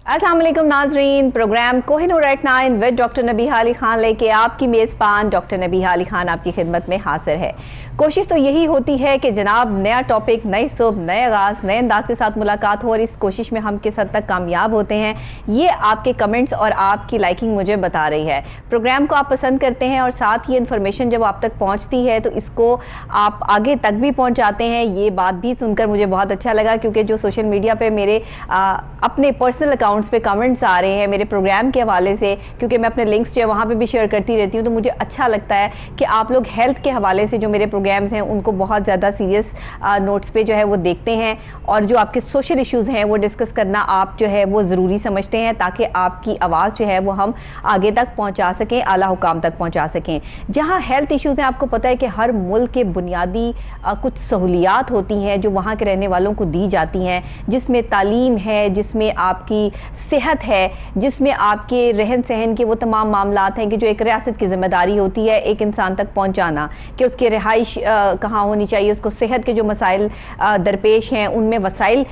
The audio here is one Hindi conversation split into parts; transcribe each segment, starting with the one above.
अस्सलाम वालेकुम नाजरीन, programme Kohinoor at 9 with doctor Nabiha Ali Khan लेके आपकी मेज़बान डॉक्टर नबीहा अली खान आपकी खिदमत में हाजिर है। कोशिश तो यही होती है कि जनाब नया टॉपिक, नई सुबह, नए आगाज़, नए अंदाज के साथ मुलाकात हो, और इस कोशिश में हम किस हद तक कामयाब होते हैं ये आपके कमेंट्स और आपकी लाइकिंग मुझे बता रही है। प्रोग्राम को आप पसंद करते हैं और साथ ही इन्फॉर्मेशन जब आप तक पहुँचती है तो इसको आप आगे तक भी पहुँचाते हैं। ये बात भी सुनकर मुझे बहुत अच्छा लगा, क्योंकि जो सोशल मीडिया पर मेरे अपने पर्सनल अकाउंट्स पे कमेंट्स आ रहे हैं मेरे प्रोग्राम के हवाले से, क्योंकि मैं अपने लिंक्स जो है वहाँ पे भी शेयर करती रहती हूँ, तो मुझे अच्छा लगता है कि आप लोग हेल्थ के हवाले से जो मेरे प्रोग्राम्स हैं उनको बहुत ज़्यादा सीरियस नोट्स पे जो है वो देखते हैं, और जो आपके सोशल इश्यूज़ हैं वो डिस्कस करना आप जो है वो ज़रूरी समझते हैं, ताकि आपकी आवाज़ जो है वो हम आगे तक पहुँचा सकें, आला हुकाम तक पहुँचा सकें। जहाँ हेल्थ इश्यूज़ हैं, आपको पता है कि हर मुल्क के बुनियादी कुछ सहूलियात होती हैं जो वहाँ के रहने वालों को दी जाती हैं, जिसमें तालीम है, जिसमें आपकी सेहत है, जिसमें आपके रहन सहन के वो तमाम मामलात हैं कि जो एक रियासत की ज़िम्मेदारी होती है एक इंसान तक पहुंचाना, कि उसकी रिहाइश कहाँ होनी चाहिए, उसको सेहत के जो मसाइल दरपेश हैं उनमें वसाइल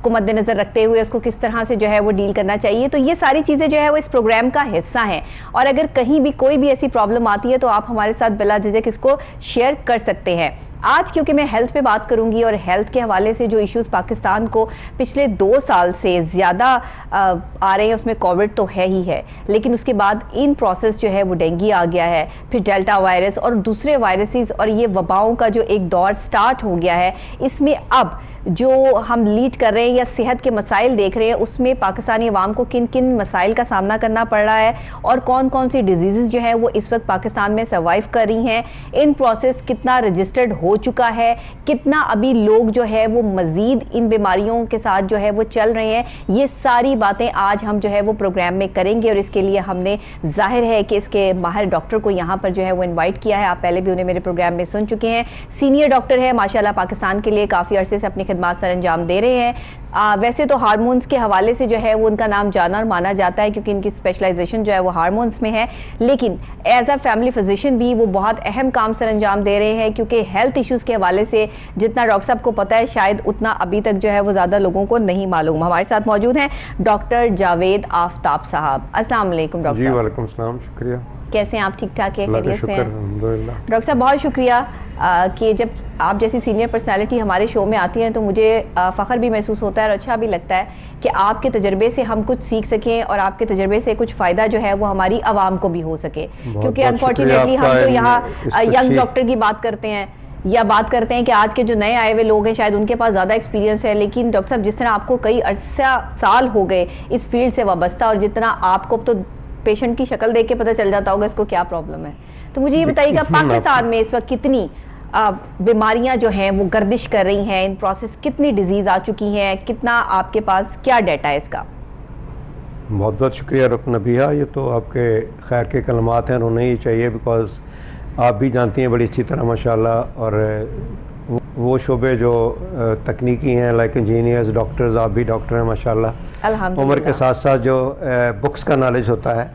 को मद्देनज़र रखते हुए उसको किस तरह से जो है वो डील करना चाहिए। तो ये सारी चीज़ें जो है वो इस प्रोग्राम का हिस्सा हैं, और अगर कहीं भी कोई भी ऐसी प्रॉब्लम आती है तो आप हमारे साथ बिला झिझक इसको शेयर कर सकते हैं। आज क्योंकि मैं हेल्थ पे बात करूंगी, और हेल्थ के हवाले से जो इश्यूज़ पाकिस्तान को पिछले 2 साल से ज़्यादा आ रहे हैं, उसमें कोविड तो है ही है, लेकिन उसके बाद इन प्रोसेस जो है वो डेंगू आ गया है, फिर डेल्टा वायरस और दूसरे वायरसेस, और ये वबाओं का जो एक दौर स्टार्ट हो गया है। इसमें अब जो हम लीड कर रहे हैं या सेहत के मसाइल देख रहे हैं, उसमें पाकिस्तानी अवाम को किन किन मसाइल का सामना करना पड़ रहा है, और कौन कौन सी डिजीज़ जो है वो इस वक्त पाकिस्तान में सर्वाइव कर रही हैं, इन प्रोसेस कितना रजिस्टर्ड हो चुका है, कितना अभी लोग जो है वो मज़ीद इन बीमारियों के साथ जो है वो चल रहे हैं, ये सारी बातें आज हम जो है वो प्रोग्राम में करेंगे। और इसके लिए हमने जाहिर है कि इसके माहिर डॉक्टर को यहाँ पर जो है वो इन्वाइट किया है। आप पहले भी उन्हें मेरे प्रोग्राम में सुन चुके हैं। सीनियर डॉक्टर है माशाल्लाह, पाकिस्तान के लिए काफ़ी अरसे से अपनी खिदमत सर अंजाम दे रहे हैं। वैसे तो हार्मोन्स के हवाले से जो है वो उनका नाम जाना और माना जाता है, क्योंकि इनकी स्पेशलाइजेशन जो है वो हार्मोन्स में है, लेकिन एज अ फैमिली फिजिशियन भी वो बहुत अहम काम सर अंजाम दे रहे हैं, क्योंकि हेल्थ इश्यूज़ के हवाले से जितना डॉक्टर साहब को पता है शायद उतना अभी तक जो है वो ज़्यादा लोगों को नहीं मालूम। हमारे साथ मौजूद हैं डॉक्टर जावेद आफ्ताब साहब। अस्सलाम वालेकुम डॉक्टर साहब। वालेकुम सलाम, शुक्रिया। कैसे हैं आप? ठीक ठाक है, खैरियत से हैं? डॉक्टर साहब बहुत शुक्रिया कि जब आप जैसी सीनियर पर्सनालिटी हमारे शो में आती हैं तो मुझे फ़ख्र भी महसूस होता है और अच्छा भी लगता है कि आपके तजर्बे से हम कुछ सीख सकें, और आपके तजर्बे से कुछ फ़ायदा जो है वो हमारी आवाम को भी हो सके, क्योंकि अनफॉर्चुनेटली हम तो यहाँ यंग डॉक्टर की बात करते हैं या बात करते हैं कि आज के जो नए आए हुए लोग हैं शायद उनके पास ज़्यादा एक्सपीरियंस है, लेकिन डॉक्टर साहब जिस तरह आपको कई अरसा साल हो गए इस फील्ड से वाबस्ता, और जितना आपको तो पेशेंट की शक्ल देख के पता चल जाता होगा इसको क्या प्रॉब्लम है, तो मुझे ये बताइएगा पाकिस्तान में इस वक्त कितनी बीमारियां जो हैं वो गर्दिश कर रही हैं, इन प्रोसेस कितनी डिजीज़ आ चुकी हैं, कितना आपके पास क्या डाटा है इसका? बहुत बहुत शुक्रिया डॉक्टर नबीहा, ये तो आपके खैर के कलमात हैं, होने ही चाहिए, बिकॉज आप भी जानती हैं बड़ी अच्छी तरह माशाल्लाह, और वो शोबे जो तकनीकी हैं लाइक इंजीनियर्स, डॉक्टर्स, आप भी डॉक्टर हैं माशाल्लाह। उम्र के साथ साथ जो बुक्स का नॉलेज होता है,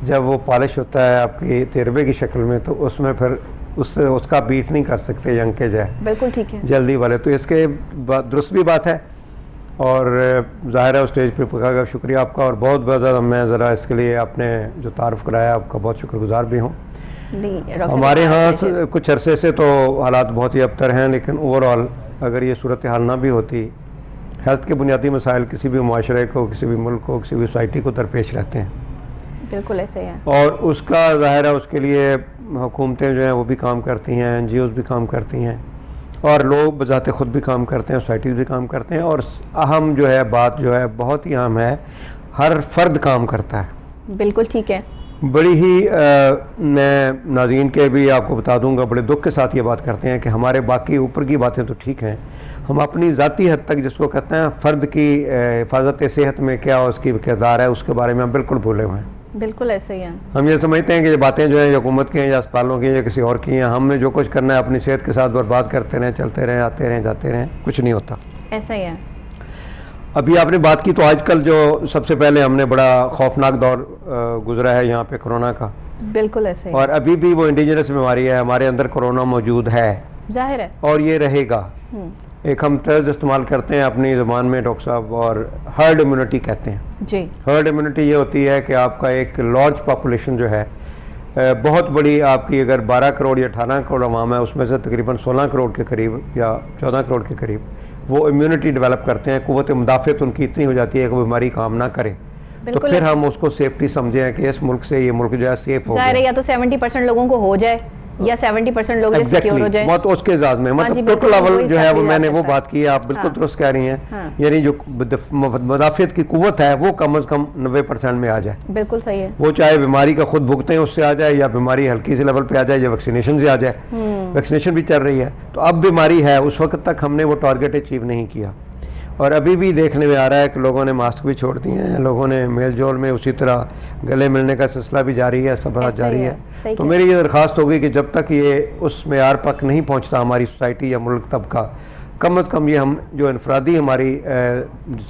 जब वो पॉलिश होता है आपकी तजर्बे की शक्ल में, तो उसमें फिर उसका बीट नहीं कर सकते यंग के जाए, बिल्कुल ठीक है, जल्दी वाले। तो इसके दुरुस्त भी बात है, और ज़ाहिर है उस स्टेज पे पका। शुक्रिया आपका, और बहुत बहुत ज़्यादा मैं ज़रा इसके लिए आपने जो तारुफ कराया आपका बहुत शुक्रगुजार भी हूँ। हमारे यहाँ कुछ अरसे से तो हालात बहुत ही अबतर हैं, लेकिन ओवरऑल अगर ये सूरत हाल ना भी होती, हेल्थ के बुनियादी मसाइल किसी भी माशरे को, किसी भी मुल्क को, किसी भी सोसाइटी को दरपेश रहते हैं। बिल्कुल ऐसे है, और उसका ज़ाहिर है उसके लिए हुकूमतें जो हैं वो भी काम करती हैं, NGOs भी काम करती हैं, और लोग बजाते ख़ुद भी काम करते हैं, सोसाइटीज़ भी काम करते हैं, और अहम जो है बात जो है बहुत ही अहम है, हर फर्द काम करता है। बिल्कुल ठीक है। बड़ी ही मैं नाज़रीन के भी आपको बता दूंगा, बड़े दुख के साथ ये बात करते हैं कि हमारे बाकी ऊपर की बातें तो ठीक हैं, हम अपनी ज़ाती हद तक जिसको कहते हैं फ़र्द की हिफाजत सेहत में क्या उसकी किरदार है, उसके बारे में हम बिल्कुल भूले हुए हैं। बिल्कुल ऐसे ही है। हम ये समझते हैं कि ये बातें जो हैं हुकूमत की हैं या अस्पतालों की या किसी और की हैं, हमने जो कुछ करना है अपनी सेहत के साथ बर्बाद करते रहें, चलते रहें, आते रहें, जाते रहें, कुछ नहीं होता। ऐसा ही है। अभी आपने बात की तो आजकल जो सबसे पहले हमने बड़ा खौफनाक दौर गुजरा है यहाँ पे कोरोना का, बिल्कुल ऐसे ही, और अभी भी वो इंडिजिनस बीमारी है, हमारे अंदर कोरोना मौजूद है, जाहिर है, और ये रहेगा। एक हम टर्म्स इस्तेमाल करते हैं अपनी ज़बान में डॉक्टर साहब, और हर्ड इम्यूनिटी कहते हैं जी। हर्ड इम्यूनिटी ये होती है कि आपका एक लार्ज पॉपुलेशन जो है, बहुत बड़ी आपकी अगर 12 करोड़ या 18 करोड़ अवाम है, उसमें से तकरीबन 16 करोड़ के करीब या 14 करोड़ के करीब वो इम्यूनिटी डेवलप करते हैं, क़ुव्वत मुदाफ़त उनकी इतनी हो जाती है कि बीमारी काम ना करे, तो फिर हम उसको सेफ्टी समझें कि इस मुल्क से ये मुल्क जो है सेफ हो जाए, या तो 70% लोगों को हो जाए या 70% लोग सिक्योर हो जाए, बहुत उसके इजाज़ में, मतलब टोटल लेवल जो है वो मैंने वो बात की है, आप बिल्कुल दुरुस्त कह रही हैं, यानी जो मुदाफ़त की कुव्वत है वो कम अज़ कम 90% में आ जाए। बिल्कुल सही है। वो चाहे बीमारी का खुद भुगतें उससे आ जाए, या बीमारी हल्की से लेवल पे आ जाए, या वैक्सीनेशन से आ जाए। वैक्सीनेशन भी चल रही है, तो अब बीमारी है, उस वक्त तक हमने वो टारगेट अचीव नहीं किया, और अभी भी देखने में आ रहा है कि लोगों ने मास्क भी छोड़ दिए हैं, लोगों ने मेल जोल में उसी तरह गले मिलने का सिलसिला भी जारी है, सब जारी है। तो मेरी ये दरख्वास्त होगी कि जब तक ये उस मेयार तक नहीं पहुंचता हमारी सोसाइटी या मुल्क तबका, कम अज़ कम ये हम जो इनफरादी हमारी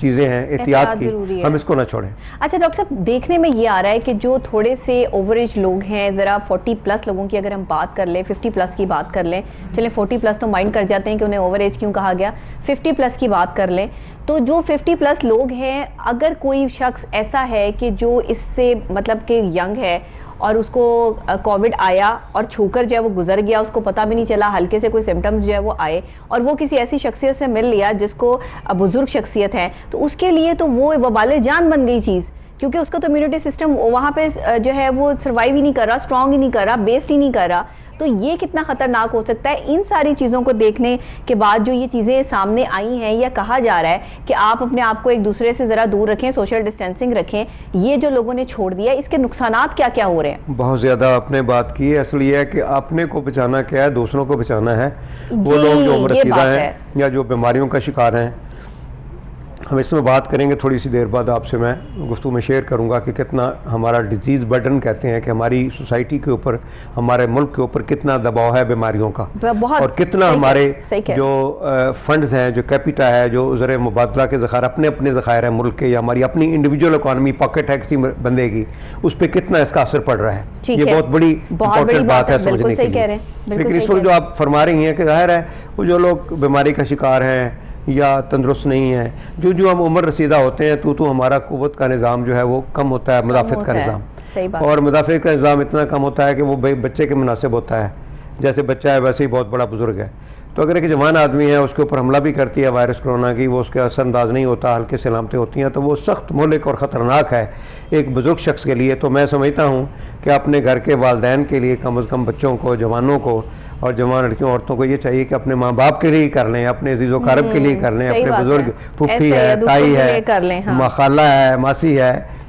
चीज़ें हैं एहतियात की, हम इसको ना छोड़ें। अच्छा डॉक्टर साहब, देखने में ये आ रहा है कि जो थोड़े से ओवर एज लोग हैं, ज़रा 40 प्लस लोगों की अगर हम बात कर लें, 50 प्लस की बात कर लें, चलें 40 प्लस तो माइंड कर जाते हैं कि उन्हें ओवर एज क्यों कहा गया, 50 प्लस की बात कर लें, तो जो 50 प्लस लोग हैं, अगर कोई शख्स ऐसा है कि जो इससे मतलब कि यंग है और उसको कोविड आया और छूकर जो है वो गुजर गया, उसको पता भी नहीं चला, हल्के से कोई सिम्टम्स जो है वो आए, और वो किसी ऐसी शख्सियत से मिल लिया जिसको बुजुर्ग शख्सियत है, तो उसके लिए तो वो वबाले जान बन गई चीज़, क्योंकि उसका तो इम्यूनिटी सिस्टम वहाँ पे जो है वो सर्वाइव ही नहीं कर रहा, स्ट्रॉन्ग ही नहीं कर रहा, बेस्ड ही नहीं कर रहा। तो ये कितना ख़तरनाक हो सकता है। इन सारी चीज़ों को देखने के बाद जो ये चीज़ें सामने आई हैं, या कहा जा रहा है कि आप अपने आप को एक दूसरे से ज़रा दूर रखें, सोशल डिस्टेंसिंग रखें, ये जो लोगों ने छोड़ दिया, इसके नुकसानात क्या क्या हो रहे हैं? बहुत ज़्यादा आपने बात की है। असल ये है कि अपने को बचाना क्या है, दूसरों को बचाना है। वो लोग जो उम्रसीदा हैं या जो बीमारियों का शिकार हैं, हम इसमें बात करेंगे थोड़ी सी देर बाद, आपसे मैं गुफ्तगू में शेयर करूंगा कि कितना हमारा डिजीज़ बर्डन कहते हैं कि हमारी सोसाइटी के ऊपर, हमारे मुल्क के ऊपर कितना दबाव है बीमारियों का, और कितना हमारे जो फंड्स हैं, जो कैपिटा है, जो ज़र मुबादला के ज़खायर, अपने अपने ज़खायर हैं मुल्क के, या हमारी अपनी इंडिविजुअल इकॉनमी पॉकेट है किसी बंदे की, उस पर कितना इसका असर पड़ रहा है। ये बहुत बड़ी इंपॉर्टेंट बात है समझने के लिए। लेकिन इस वक्त जो आप फरमा रही हैं कि ज़ाहिर है वो जो लोग बीमारी का शिकार हैं या तंदुरुस्त नहीं है, जो हम उम्र रसीदा होते हैं, तो हमारा क़ुव्वत का निज़ाम जो है वो कम होता है, मुदाफ़त का निज़ाम, और मुदाफ़त का निज़ाम इतना कम होता है कि वो बच्चे के मुनासिब होता है, जैसे बच्चा है वैसे ही बहुत बड़ा बुजुर्ग है। तो अगर एक जवान आदमी है, उसके ऊपर हमला भी करती है वायरस कोरोना की, वो उसके असरअंदाज नहीं होता, हल्के से सलामतें होती हैं, तो वो सख्त मुहलिक और ख़तरनाक है एक बुजुर्ग शख्स के लिए। तो मैं समझता हूँ कि अपने घर के वालिदैन के लिए कम अज़ कम बच्चों को, जवानों को और जवान लड़कियों औरतों को ये चाहिए कि अपने माँ बाप के लिए कर लें, अपने अजीज़ो कारब के लिए कर लें, अपने बुजुर्ग फूफी है, ताई है, खाला है, मासी है,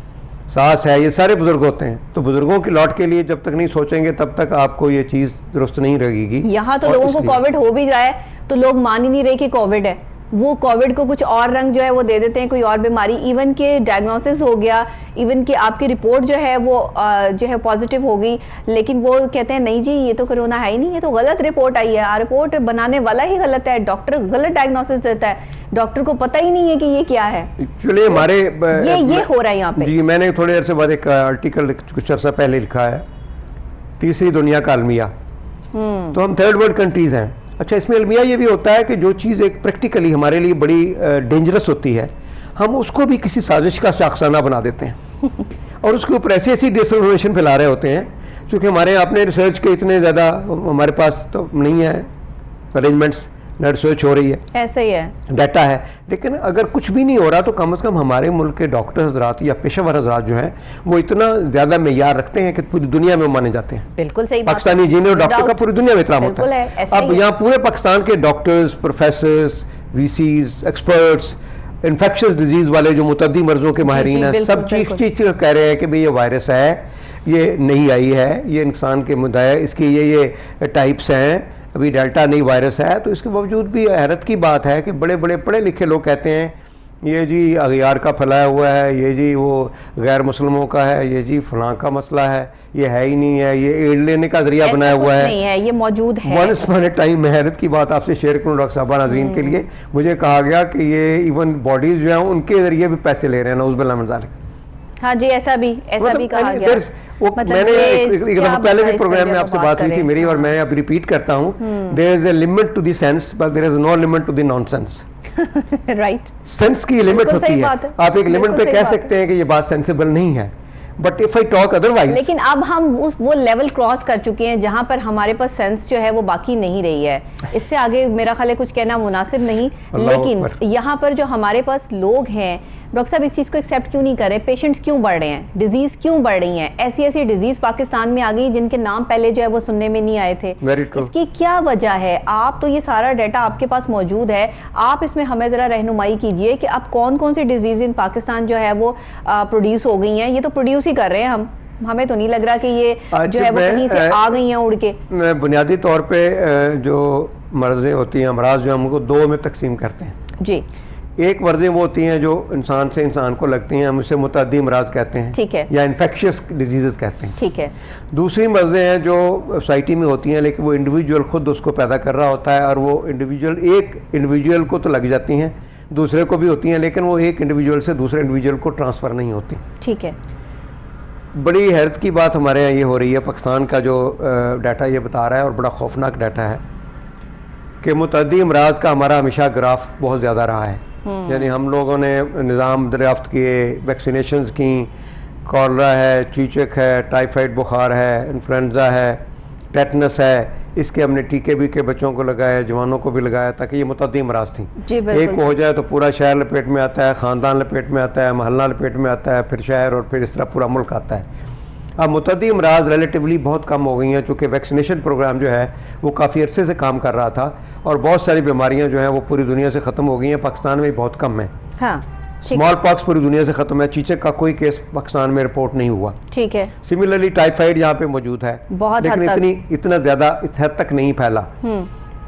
सास है, ये सारे बुजुर्ग होते हैं। तो बुजुर्गों की लौट के लिए जब तक नहीं सोचेंगे तब तक आपको ये चीज़ दुरुस्त नहीं रहेगी। यहाँ तो लोगों को कोविड हो भी जाए तो लोग मान ही नहीं रहे कि कोविड है, वो कोविड को कुछ और रंग जो है वो दे देते हैं, कोई और बीमारी, इवन के डायग्नोसिस हो गया, इवन कि आपकी रिपोर्ट जो है वो जो है पॉजिटिव हो गई, लेकिन वो कहते हैं नहीं जी ये तो कोरोना है ही नहीं, ये तो गलत रिपोर्ट आई है। रिपोर्ट बनाने वाला ही गलत है, डॉक्टर गलत डायग्नोसिस देता है, डॉक्टर को पता ही नहीं है कि ये क्या है। एक्चुअली हमारे ये हो रहा है यहाँ पे। जी, मैंने थोड़ी देर से बाद एक आर्टिकल कुछ अर्सा पहले लिखा है, तीसरी दुनिया का अलमिया। तो हम थर्ड वर्ल्ड कंट्रीज़ हैं। अच्छा, इसमें अलमिया ये भी होता है कि जो चीज़ एक प्रैक्टिकली हमारे लिए बड़ी डेंजरस होती है, हम उसको भी किसी साजिश का शाखसाना बना देते हैं और उसके ऊपर ऐसी ऐसी डिसइंफॉर्मेशन फैला रहे होते हैं, क्योंकि हमारे अपने रिसर्च के इतने ज़्यादा हमारे पास तो नहीं है अरेंजमेंट्स, न रिसर्च हो रही है, ऐसे ही है, डाटा है। लेकिन अगर कुछ भी नहीं हो रहा तो कम से कम हमारे मुल्क के डॉक्टर हजरात या पेशेवर हजरात जो हैं वो इतना ज़्यादा मेयार रखते हैं कि पूरी दुनिया में माने जाते हैं। बिल्कुल सही, पाकिस्तानी इंजीनियर डॉक्टर का पूरी दुनिया में एहतराम होता है। अब यहाँ पूरे पाकिस्तान के doctors, professors, VCs, experts, infectious disease वाले जो मुतद्दी मर्जों के माहिरीन हैं, सब चीख कह रहे हैं कि भाई ये वायरस है, ये नहीं आई है, ये इंसान के मुद्दा है, इसकी ये टाइप्स हैं, अभी डेल्टा नई वायरस है। तो इसके बावजूद भी हैरत की बात है कि बड़े बड़े पढ़े लिखे लोग कहते हैं ये जी अगयार का फैलाया हुआ है, ये जी वो गैर मुसलमों का है, ये जी फलां का मसला है, ये है ही नहीं है, ये एड लेने का जरिया बनाया हुआ है, नहीं है, ये मौजूद है। वंस अपॉन ए टाइम, मैं हैरत की बात आपसे शेयर करूँ डॉक्टर साहबा नाज़रीन के लिए, मुझे कहा गया कि ये इवन बॉडीज़ जो हैं उनके ज़रिए भी पैसे ले रहे हैं, नऊज़ बिल्लाह मिन ज़ालिक। हाँ जी, ऐसा भी कहा गया। मैंने एक दफा पहले भी प्रोग्राम में आपसे बात हुई थी मेरी, और मैं अब रिपीट करता हूँ, there is a limit to the sense but there is no limit to the nonsense. Right, sense की लिमिट होती है। आप एक लिमिट पे कह सकते हैं कि ये बात सेंसिबल नहीं है, but if I talk otherwise. लेकिन अब हम वो लेवल क्रॉस कर चुके हैं जहां पर हमारे पास सेंस जो है वो बाकी नहीं रही है। इससे आगे मेरा ख्याल है कुछ कहना मुनासिब नहीं। लेकिन यहाँ पर जो हमारे पास लोग हैं, डॉक्टर साहब इस चीज़ को एक्सेप्ट क्यों नहीं कर रहे? पेशेंट्स क्यों बढ़ रहे हैं? डिजीज़ क्यों बढ़ रही हैं? ऐसी ऐसी डिजीज़ पाकिस्तान में आ गई जिनके नाम पहले जो है वो सुनने में नहीं आए थे। इसकी क्या वजह है? आप तो ये सारा डाटा आपके पास मौजूद है, आप इसमें हमें ज़रा रहनुमाई कीजिए कि अब कौन कौन सी डिजीज़ इन पाकिस्तान जो है वो प्रोड्यूस हो गई हैं। ये तो प्रोड्यूस ही कर रहे हैं, हमें तो नहीं लग रहा कि ये जो है वो कहीं से आ गई हैं उड़ के। मैं बुनियादी तौर पर जो मर्ज़ें होती हैं, अमराज जो हम उनको दो में तकसीम करते हैं जी। एक वर्जें वो होती हैं जो इंसान से इंसान को लगती हैं, हम उसे मुतअद्दी अमराज कहते हैं, ठीक है, या इन्फेक्शियस डिजीज़ कहते हैं, ठीक है। दूसरी मर्जें हैं जो सोसाइटी में होती हैं लेकिन वो इंडिविजुअल खुद उसको पैदा कर रहा होता है, और वो एक इंडिविजुअल को तो लग जाती हैं, दूसरे को भी होती हैं, लेकिन वो एक इंडिविजुअल से दूसरे इंडिविजुअल को ट्रांसफ़र नहीं होती, ठीक है। बड़ी हैरत की बात हमारे यहाँ ये हो रही है, पाकिस्तान का जो डाटा ये बता रहा है, और बड़ा खौफनाक डाटा है कि मुतअद्दी अमराज का हमारा हमेशा ग्राफ बहुत ज़्यादा रहा है। यानी हम लोगों ने निज़ाम दरियाफ्त किए, वैक्सीनेशंस की, कॉलरा है, चीचक है, टाइफाइड बुखार है, इन्फ्लुएंजा है, टेटनस है, इसके हमने टीके भी के बच्चों को लगाए, जवानों को भी लगाया, ताकि ये मुतअद्दी अमराज थी। एक को हो जाए तो पूरा शहर लपेट में आता है, ख़ानदान लपेट में आता है, महल्ला लपेट में आता है, फिर शहर, और फिर इस तरह पूरा मुल्क आता है। अब मुतअद्दी अमराज रिलेटिवली बहुत कम हो गई हैं, चूँकि वैक्सीनेशन प्रोग्राम जो है वो काफ़ी अरसे से काम कर रहा था, और बहुत सारी बीमारियां जो हैं वो पूरी दुनिया से ख़त्म हो गई हैं, पाकिस्तान में बहुत कम है। हाँ, स्मॉल पॉक्स पूरी दुनिया से ख़त्म है, चीचक का कोई केस पाकिस्तान में रिपोर्ट नहीं हुआ, ठीक है। सिमिलरली टाइफाइड यहाँ पे मौजूद है, लेकिन इतना ज़्यादा इस हद तक नहीं फैला।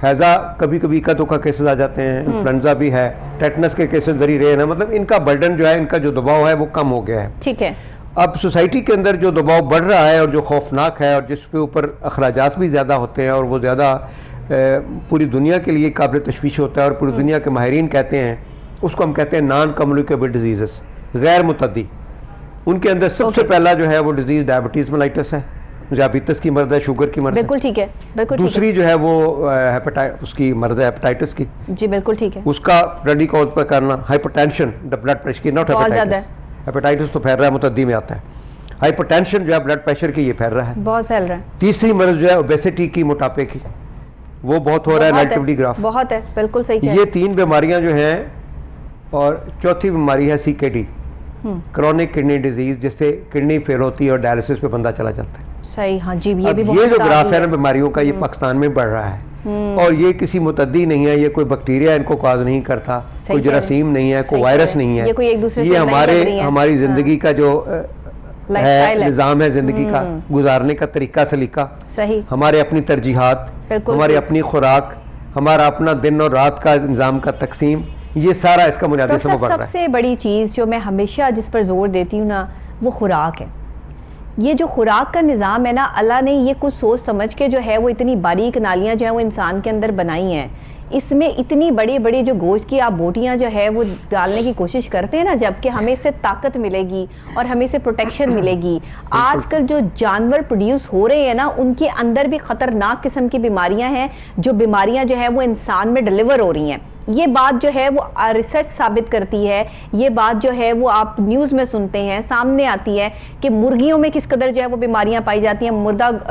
हैज़ा कभी कभी इक्का दुक्का केसेस आ जाते हैं, इन्फ्लुएंजा भी है, टेटनस के केसेस वेरी रेयर है, मतलब इनका बर्डन जो है, इनका जो दबाव है वो कम हो गया है, ठीक है। अब सोसाइटी के अंदर जो दबाव बढ़ रहा है और जो खौफनाक है, और जिसके ऊपर अखराजात भी ज़्यादा होते हैं, और वो ज़्यादा पूरी दुनिया के लिए काबिल तशवीश होता है, और पूरी दुनिया के माहिरीन कहते हैं उसको, हम कहते हैं नॉन कम्युनिकेबल डिजीज़, गैर मुतअद्दी। उनके अंदर सबसे पहला जो है वो डिजीज़ डायबिटीज़ मेलाइटिस है, डायबिटीज़ की मर्ज़ है, शुगर की मर्ज़, बिल्कुल ठीक है, बिल्कुल। दूसरी जो है वो उसकी मर्ज़ है हेपेटाइटिस की, जी बिल्कुल ठीक है। उसका ब्लडी काउंट पर करना, हाइपरटेंशन, ब्लड प्रेशर की, नॉट हेपेटाइटिस, हेपेटाइटिस तो फैल रहा है, मुतअद्दी में आता है। हाइपरटेंशन जो है ब्लड प्रेशर की, ये फैल रहा है, बहुत फैल रहा है। तीसरी मर्ज़ जो है ओबेसिटी की, मोटापे की, वो बहुत हो रहा है, रिलेटिवली ग्राफ बहुत है, बिल्कुल सही। ये तीन बीमारियां जो हैं, और चौथी बीमारी है CKD, क्रॉनिक किडनी डिजीज, जिससे किडनी फेल होती है और डायलिसिस पे बंदा चला जाता है, सही। हाँ जी, ये जो ग्राफ है ना बीमारियों का, ये पाकिस्तान में बढ़ रहा है, और ये किसी मुतअद्दी नहीं है, ये कोई बैक्टीरिया इनको काज नहीं करता, कोई जरासीम नहीं है, कोई वायरस नहीं है, ये हमारी जिंदगी का जो है, निज़ाम है जिंदगी का, गुजारने का तरीका सलीका, सही, हमारे अपनी तरजीहात, हमारी अपनी खुराक, हमारा अपना दिन और रात का निज़ाम का तकसीम, ये सारा इसका बुनियादी सबब बन रहा है। सबसे बड़ी चीज़ जो मैं हमेशा जिस पर जोर देती हूँ ना, वो खुराक है। ये जो खुराक का निज़ाम है ना, अल्लाह ने ये कुछ सोच समझ के जो है वो इतनी बारीक नालियाँ जो है वो इंसान के अंदर बनाई हैं, इसमें इतनी बड़ी बड़ी जो गोश्त की आप बोटियां जो है वो डालने की कोशिश करते हैं ना, जबकि हमें इससे ताकत मिलेगी और हमें इससे प्रोटेक्शन मिलेगी। आजकल जो जानवर प्रोड्यूस हो रहे हैं ना, उनके अंदर भी ख़तरनाक किस्म की बीमारियां हैं, जो बीमारियां जो है वो इंसान में डिलीवर हो रही हैं। ये बात जो है वो रिसर्च साबित करती है, ये बात जो है वो आप न्यूज़ में सुनते हैं, सामने आती है कि मुर्गियों में किस कदर जो है वो बीमारियां पाई जाती हैं।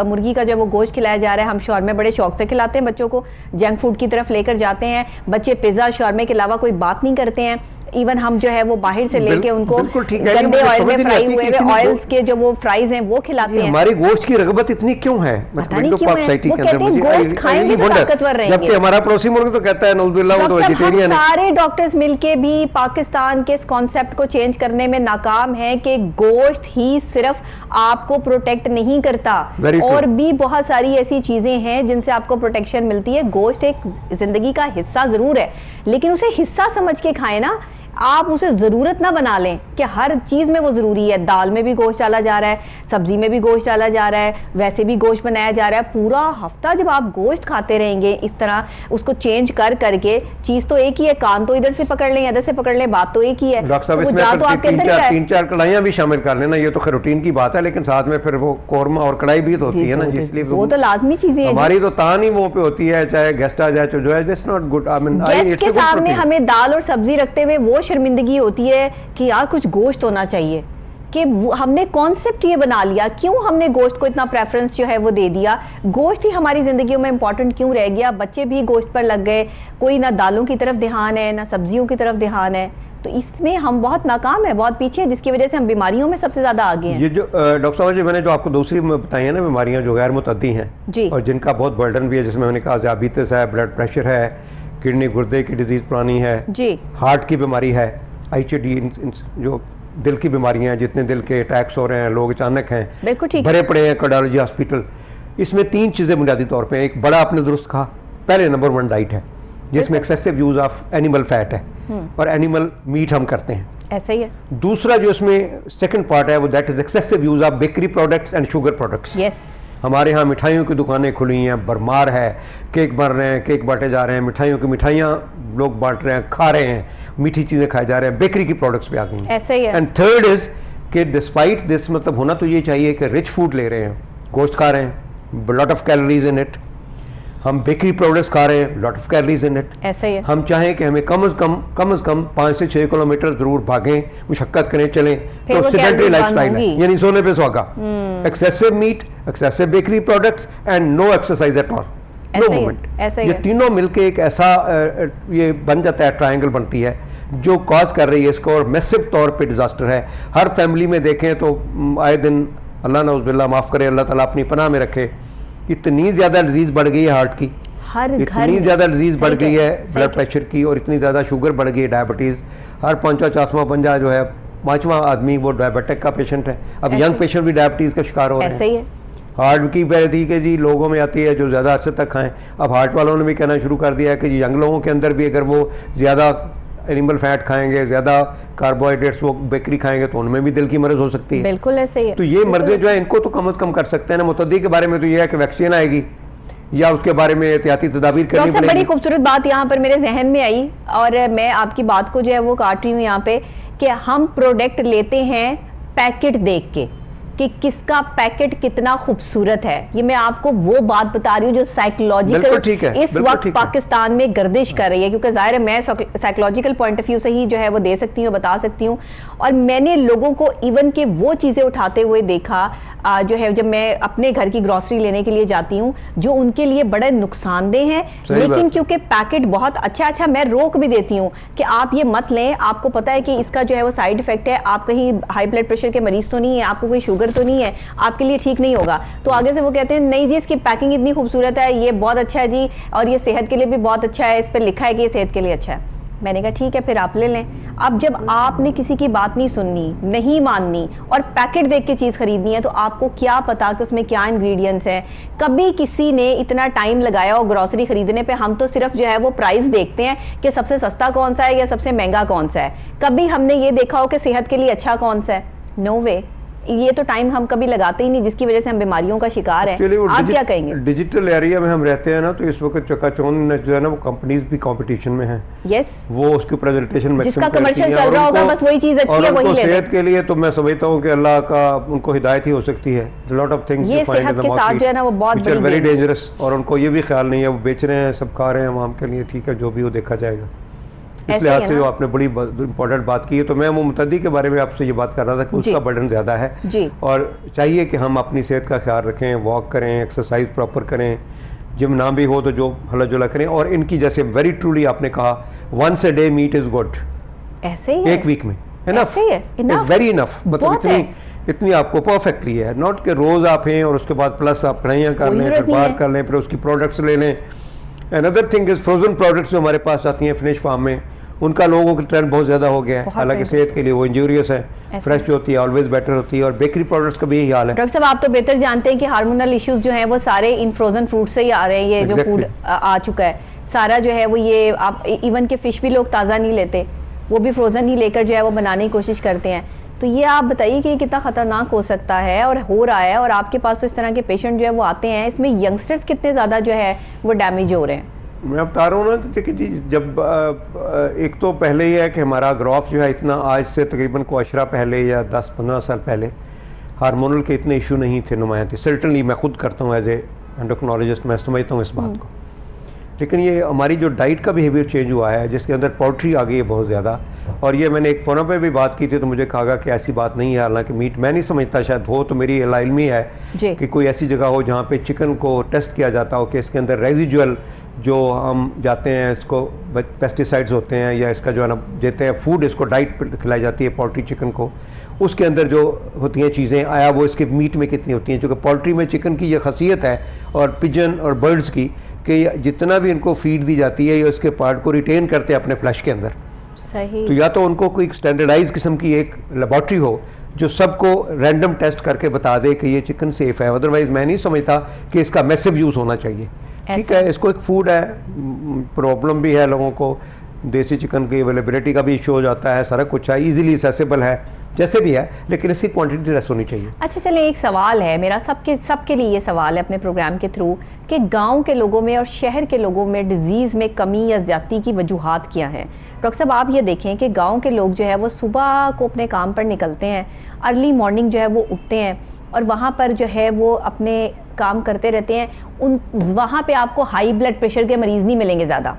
मुर्गी का जो वो गोश्त खिलाया जा रहा है, हम शौरमा में बड़े शौक से खिलाते हैं बच्चों को, जंक फूड की तरफ लेकर जाते हैं, बच्चे पिज़्ज़ा शौरमा के अलावा कोई बात नहीं करते हैं। इवन हम जो है वो बाहर से लेके उनको गंदे ऑयल में फ्राई हुए ऑयल्स के जो वो फ्राइज हैं वो खिलाते हैं। हमारी गोश्त की रगबत इतनी क्यों है? पता नहीं क्यों है। वो कहते हैं गोश्त खाएंगे तो ताकतवर रहेंगे, जबकि हमारा पड़ोसी मुल्क तो कहता है नौजुबिल्लाह वो तो वेजिटेरियन है। सारे डॉक्टर्स मिलके भी पाकिस्तान के इस कॉन्सेप्ट को चेंज करने में नाकाम है कि गोश्त ही सिर्फ आपको प्रोटेक्ट नहीं करता, और भी बहुत सारी ऐसी चीजें हैं जिनसे आपको प्रोटेक्शन मिलती है। गोश्त एक जिंदगी का हिस्सा जरूर है, लेकिन उसे हिस्सा समझ के खाएं ना। आप उसे ज़रूरत ना बना लें कि हर चीज़ में वो ज़रूरी है। दाल में भी गोश्त डाला जा रहा है, सब्जी में भी गोश्त डाला जा रहा है, वैसे भी गोश्त बनाया जा रहा है। पूरा हफ्ता जब आप गोश्त खाते रहेंगे इस तरह उसको चेंज कर करके, चीज़ तो एक ही है, कान तो इधर से पकड़ लें इधर से पकड़ लें, बात तो एक ही है। डॉक्टर साहब, तो वो इसमें जा तो आपके अंदर ही रहा है। 3-4 कढ़ाइयाँ भी शामिल कर लेना, ये तो खैर रूटीन की बात है, लेकिन साथ में फिर वो कौरमा और कढ़ाई भी तो होती है ना, इसलिए वो तो लाजमी चीज़ें हैं। हमारी तो तान ही वो पे होती है, चाहे गेस्ट आ जाए जो है, just not good. I mean guest के सामने हमें दाल और सब्जी रखते हुए वो शर्मिंदगी होती है कि यार कुछ गोश्त होना चाहिए, कि हमने कॉन्सेप्ट ये बना लिया, क्यों हमने गोश्त को इतना प्रेफरेंस जो है वो दे दिया, गोश्त ही हमारी ज़िंदगियों में इंपॉर्टेंट क्यों रह गया, बच्चे भी गोश्त पर लग गए, कोई ना दालों की तरफ ध्यान है ना सब्जियों की तरफ ध्यान है। तो इसमें हम बहुत नाकाम है, बहुत पीछे हैं, जिसकी वजह से हम बीमारियों में सबसे ज़्यादा आगे हैं। ये जो डॉक्टर साहब जी, मैंने जो आपको दूसरी बताई है ना बीमारियाँ जो गैर मुतद्दी हैं जी, और जिनका बहुत बर्डन भी है, जिसमें मैंने कहा डायबिटीज है, ब्लड प्रेशर है, किडनी गुर्दे की डिजीज़ पुरानी है जी, हार्ट की बीमारी है, ICD, जो दिल की बीमारियां हैं, जितने दिल के अटैक्स हो रहे हैं, लोग अचानक हैं बिल्कुल ठीक भरे पड़े हैं कार्डियोलॉजी हॉस्पिटल। इसमें 3 चीज़ें बुनियादी तौर पे, एक बड़ा आपने दुरुस्त कहा, पहले नंबर 1 डाइट है, जिसमें excessive use of animal fat है और एनिमल मीट हम करते हैं, ऐसा ही है। दूसरा जो इसमें सेकंड पार्ट है वो that is excessive use of bakery products and sugar products. Yes, हमारे यहाँ मिठाइयों की दुकानें खुली हैं, भरमार है, केक बन रहे हैं, केक बांटे जा रहे हैं, मिठाइयों की मिठाइयाँ लोग बांट रहे हैं, खा रहे हैं, मीठी चीज़ें खाई जा रहे हैं, बेकरी की प्रोडक्ट्स पे आ गई हैं। ऐसा ही है। एंड थर्ड इज़ कि डिस्पाइट दिस, मतलब होना तो ये चाहिए कि रिच फूड ले रहे हैं, गोश्त खा रहे हैं, lot of calories in it, हम बेकरी प्रोडक्ट्स खा रहे हैं, lot of calories in it. ऐसा ही है। हम चाहें कि हमें कम से कम 5 से 6 किलोमीटर जरूर भागें, मुशक्कत करें, चलें, फिर तो वो सेडेंटरी calories लाइफस्टाइल बर्न है, होंगी। यानी सोने पे सुहागा, excessive meat, excessive bakery products and no exercise at all, no ऐसा ही है, मूवमेंट। ऐसा ही ये है। तीनों मिलके एक ऐसा ये बन जाता है, ट्रायंगल बनती है जो कॉज कर रही है इसको, और मैसिव तौर पे डिजास्टर है। हर फैमिली में देखें तो आए दिन, अल्लाह नौज़ुबिल्लाह माफ़ करे, अल्लाह ताला अपनी पनाह में रखे, इतनी ज़्यादा डिजीज़ बढ़ गई है हार्ट की, हर घर इतनी में। ज़्यादा डिजीज़ बढ़ सही गई है सही ब्लड प्रेशर की, और इतनी ज़्यादा शुगर बढ़ गई है, डायबिटीज़। हर 5वां 4वां 5वां जो है 5वां आदमी वो डायबिटिक का पेशेंट है। अब ऐसे। यंग पेशेंट भी डायबिटीज़ का शिकार हो रहे ऐसा हैं। ही है। हार्ट की पहले थी कि जी लोगों में आती है जो ज़्यादा अरसे तक खाएं, अब हार्ट वालों ने भी कहना शुरू कर दिया है कि जी यंग लोगों के अंदर भी अगर वो ज़्यादा एनिमल फैट खाएंगे, ज़्यादा कार्बोहाइड्रेट्स वो बेकरी खाएंगे, तो उनमें भी दिल की मर्ज हो सकती है। बिल्कुल ऐसे ही है। तो ये मर्ज़ें जो है इनको तो कम से कम कर सकते हैं ना। मुतद्दी के बारे में तो ये है कि वैक्सीन आएगी या उसके बारे में एहतियाती तदाबीर करनी डॉक्टर साहब, बड़ी पड़ेगी। खूबसूरत बात यहाँ पर मेरे जहन में आई, और मैं आपकी बात को जो है वो काट रही हूँ यहाँ पे, कि हम प्रोडक्ट लेते हैं पैकेट देख के कि किसका पैकेट कितना खूबसूरत है। ये मैं आपको वो बात बता रही हूँ जो बिल्कुल ठीक साइकोलॉजिकल है, इस बिल्कुल वक्त ठीक है। पाकिस्तान में गर्दिश कर रही है, क्योंकि जाहिर है मैं साइकोलॉजिकल पॉइंट ऑफ व्यू से ही जो है वो दे सकती हूँ, बता सकती हूँ। और मैंने लोगों को इवन के वो चीज़ें उठाते हुए देखा जो है, जब मैं अपने घर की ग्रॉसरी लेने के लिए जाती हूँ, जो उनके लिए बड़े नुकसानदेह हैं, लेकिन क्योंकि पैकेट बहुत अच्छा, मैं रोक भी देती हूँ कि आप ये मत लें, आपको पता है कि इसका जो है वो साइड इफेक्ट है, आप कहीं हाई ब्लड प्रेशर के मरीज तो नहीं है, आपको कोई शुगर तो नहीं है, आपके लिए ठीक नहीं होगा। तो आगे से वो कहते हैं नहीं जी इसकी पैकिंग इतनी खूबसूरत है, ये बहुत अच्छा है जी, और ये सेहत के लिए भी बहुत अच्छा है, इस पर लिखा है कि ये सेहत के लिए अच्छा है। मैंने कहा ठीक है, फिर आप ले लें। अब जब आपने किसी की बात नहीं सुननी, नहीं माननी, और पैकेट देख के चीज़ खरीदनी है, तो आपको क्या पता कि उसमें क्या इंग्रेडिएंट्स हैं। कभी किसी ने इतना टाइम लगाया और ग्रॉसरी खरीदने पे, हम तो सिर्फ जो है वो प्राइस देखते हैं कि सबसे सस्ता कौन सा है या सबसे महंगा कौन सा है। कभी हमने ये देखा हो कि सेहत के लिए अच्छा कौन सा है? नो वे। ये तो टाइम हम कभी लगाते ही नहीं, जिसकी वजह से हम बीमारियों का शिकार हैं। आप क्या कहेंगे? डिजिटल एरिया में हम रहते हैं ना, तो इस वक्त चकाचौंध जो है ना वो कंपनीज भी कंपटीशन में हैं। यस, वो उसकी प्रेजेंटेशन जिसका कमर्शियल चल रहा होगा बस वही चीज अच्छी है वही ले लें। सेहत के लिए तो मैं समझता हूँ कि अल्लाह का उनको हिदायत ही हो सकती है। लॉट ऑफ थिंग्स ये सेहत के साथ जो है ना वो बहुत वेरी डेंजरस, और उनको ये भी ख्याल नहीं है, वो बेच रहे हैं, सब खा रहे हैं आवाम के लिए, ठीक है, जो भी वो देखा जाएगा। इस लिहाज से जो आपने बड़ी इंपॉर्टेंट बात की है, तो मैं वो मुतद्दी के बारे में आपसे ये बात कर रहा था कि उसका बर्डन ज़्यादा है जी। और चाहिए कि हम अपनी सेहत का ख्याल रखें, वॉक करें, एक्सरसाइज प्रॉपर करें, जिम ना भी हो तो जो हला जुला करें, और इनकी जैसे वेरी ट्रूली आपने कहा once a day meat is good, ऐसे ही एक वीक में ऐसे ही है, enough, वेरी इनफ, मतलब इतनी आपको परफेक्टली है, नॉट कि रोज़ आप हैं और उसके बाद प्लस आप कढ़ाइयाँ कर लें, फिर बाहर कर लें, फिर उसकी प्रोडक्ट्स ले लें। Another thing is frozen products जो हमारे पास आती हैं फिनिश फार्म में, उनका लोगों की ट्रेंड बहुत ज़्यादा हो गया है, हालांकि सेहत के लिए वो इंजूरियस है। फ्रेश जो होती है ऑलवेज बेटर होती है, और बेकरी प्रोडक्ट्स का भी यही हाल है। डॉक्टर साहब, आप तो बेहतर जानते हैं कि हार्मोनल इश्यूज जो हैं वो सारे इन फ्रोजन फ्रूट से ही आ रहे हैं। ये जो फूड आ चुका है सारा जो है वो, ये आप इवन के फिश भी लोग ताज़ा नहीं लेते, वो भी फ्रोज़न ही लेकर जो है वो बनाने की कोशिश करते हैं। तो ये आप बताइए कि ये कितना ख़तरनाक हो सकता है और हो रहा है, और आपके पास तो इस तरह के पेशेंट जो है वो आते हैं, इसमें यंगस्टर्स कितने ज़्यादा जो है वो डैमेज हो रहे हैं? मैं बता रहा हूँ ना, तो देखिए जी, जब एक तो पहले ये है कि हमारा ग्राफ जो है इतना, आज से तकरीबन कोशरा पहले या 10-15 साल पहले हार्मोनल के इतने इशू नहीं थे, नुमायाँ थे। सर्टनली मैं खुद करता हूँ एज ए एंडोक्रिनोलॉजिस्ट, मैं समझता हूँ इस बात को। लेकिन ये हमारी जो डाइट का बिहेवियर चेंज हुआ है, जिसके अंदर पोल्ट्री आ गई है बहुत ज़्यादा, और ये मैंने एक फ़ोन पे भी बात की थी, तो मुझे कहा कि ऐसी बात नहीं है। हालांकि मीट मैं नहीं समझता, शायद हो, तो मेरी इल्मी है कि कोई ऐसी जगह हो जहाँ पे चिकन को टेस्ट किया जाता हो कि इसके अंदर रेजिजुअल जो हम जाते हैं, इसको पेस्टिसाइड्स होते हैं या इसका जो है ना देते हैं फूड, इसको डाइट खिलाई जाती है पोल्ट्री चिकन को, उसके अंदर जो होती हैं चीज़ें, आया वो इसके मीट में कितनी होती हैं। क्योंकि पोल्ट्री में चिकन की ये खासियत है, और पिजन और बर्ड्स की, कि जितना भी इनको फीड दी जाती है, ये उसके पार्ट को रिटेन करते हैं अपने फ्लैश के अंदर। सही। तो या तो उनको कोई स्टैंडर्डाइज किस्म की एक लेबॉर्ट्री हो जो सबको रैंडम टेस्ट करके बता दे कि ये चिकन सेफ़ है, अदरवाइज़ मैं नहीं समझता कि इसका मैसिव यूज़ होना चाहिए। ठीक है, इसको एक फूड है, प्रॉब्लम भी है लोगों को, देसी चिकन की अवेलेबिलिटी का भी इशू हो जाता है, सारा कुछ है, ईजिली एक्सेसिबल है, जैसे भी है, लेकिन इसकी क्वांटिटी लेस होनी चाहिए। अच्छा चलें, एक सवाल है मेरा सबके लिए, ये सवाल है अपने प्रोग्राम के थ्रू, कि गांव के लोगों में और शहर के लोगों में डिजीज़ में कमी या ज़्यादती की वजूहात क्या हैं? डॉक्टर साहब, आप ये देखें कि गांव के लोग जो है वो सुबह को अपने काम पर निकलते हैं, अर्ली मॉर्निंग जो है वो उठते हैं और वहाँ पर जो है वो अपने काम करते रहते हैं। वहाँ पे आपको हाई ब्लड प्रेशर के मरीज़ नहीं मिलेंगे ज़्यादा।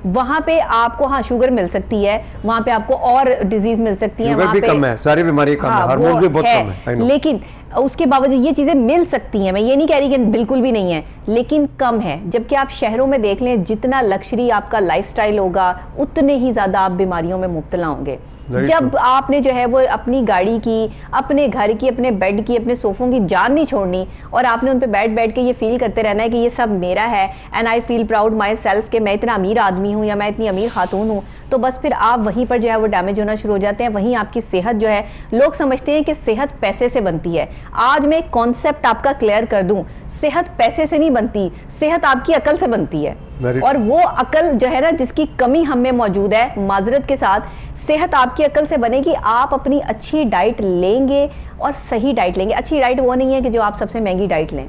वहाँ पे आपको हाँ शुगर मिल सकती है, वहाँ पे आपको और डिजीज मिल सकती है, वहाँ पे कम है, सारी बीमारी कम है, हार्मोन भी बहुत कम है, लेकिन उसके बावजूद ये चीज़ें मिल सकती हैं। मैं ये नहीं कह रही कि बिल्कुल भी नहीं है, लेकिन कम है। जबकि आप शहरों में देख लें, जितना लग्जरी आपका लाइफस्टाइल होगा, उतने ही ज़्यादा आप बीमारियों में मुब्तला होंगे। जब आपने जो है वो अपनी गाड़ी की, अपने घर की, अपने बेड की, अपने सोफ़ों की जान नहीं छोड़नी, और आपने उन पे बैठ के ये फील करते रहना है कि ये सब मेरा है, and I feel proud my self कि मैं इतना अमीर आदमी हूँ या मैं इतनी अमीर खातून हूँ, तो बस फिर आप वहीं पर जो है वो डैमेज होना शुरू हो जाते हैं। वहीं आपकी सेहत जो है, लोग समझते हैं कि सेहत पैसे से बनती है। आज मैं एक कॉन्सेप्ट आपका क्लियर कर दूं, सेहत पैसे से नहीं बनती, सेहत आपकी अकल से बनती है। और वो अकल जो है ना, जिसकी कमी हम में मौजूद है, माजरत के साथ, सेहत आपकी अकल से बनेगी। आप अपनी अच्छी डाइट लेंगे और सही डाइट लेंगे। अच्छी डाइट वो नहीं है कि जो आप सबसे महंगी डाइट लें।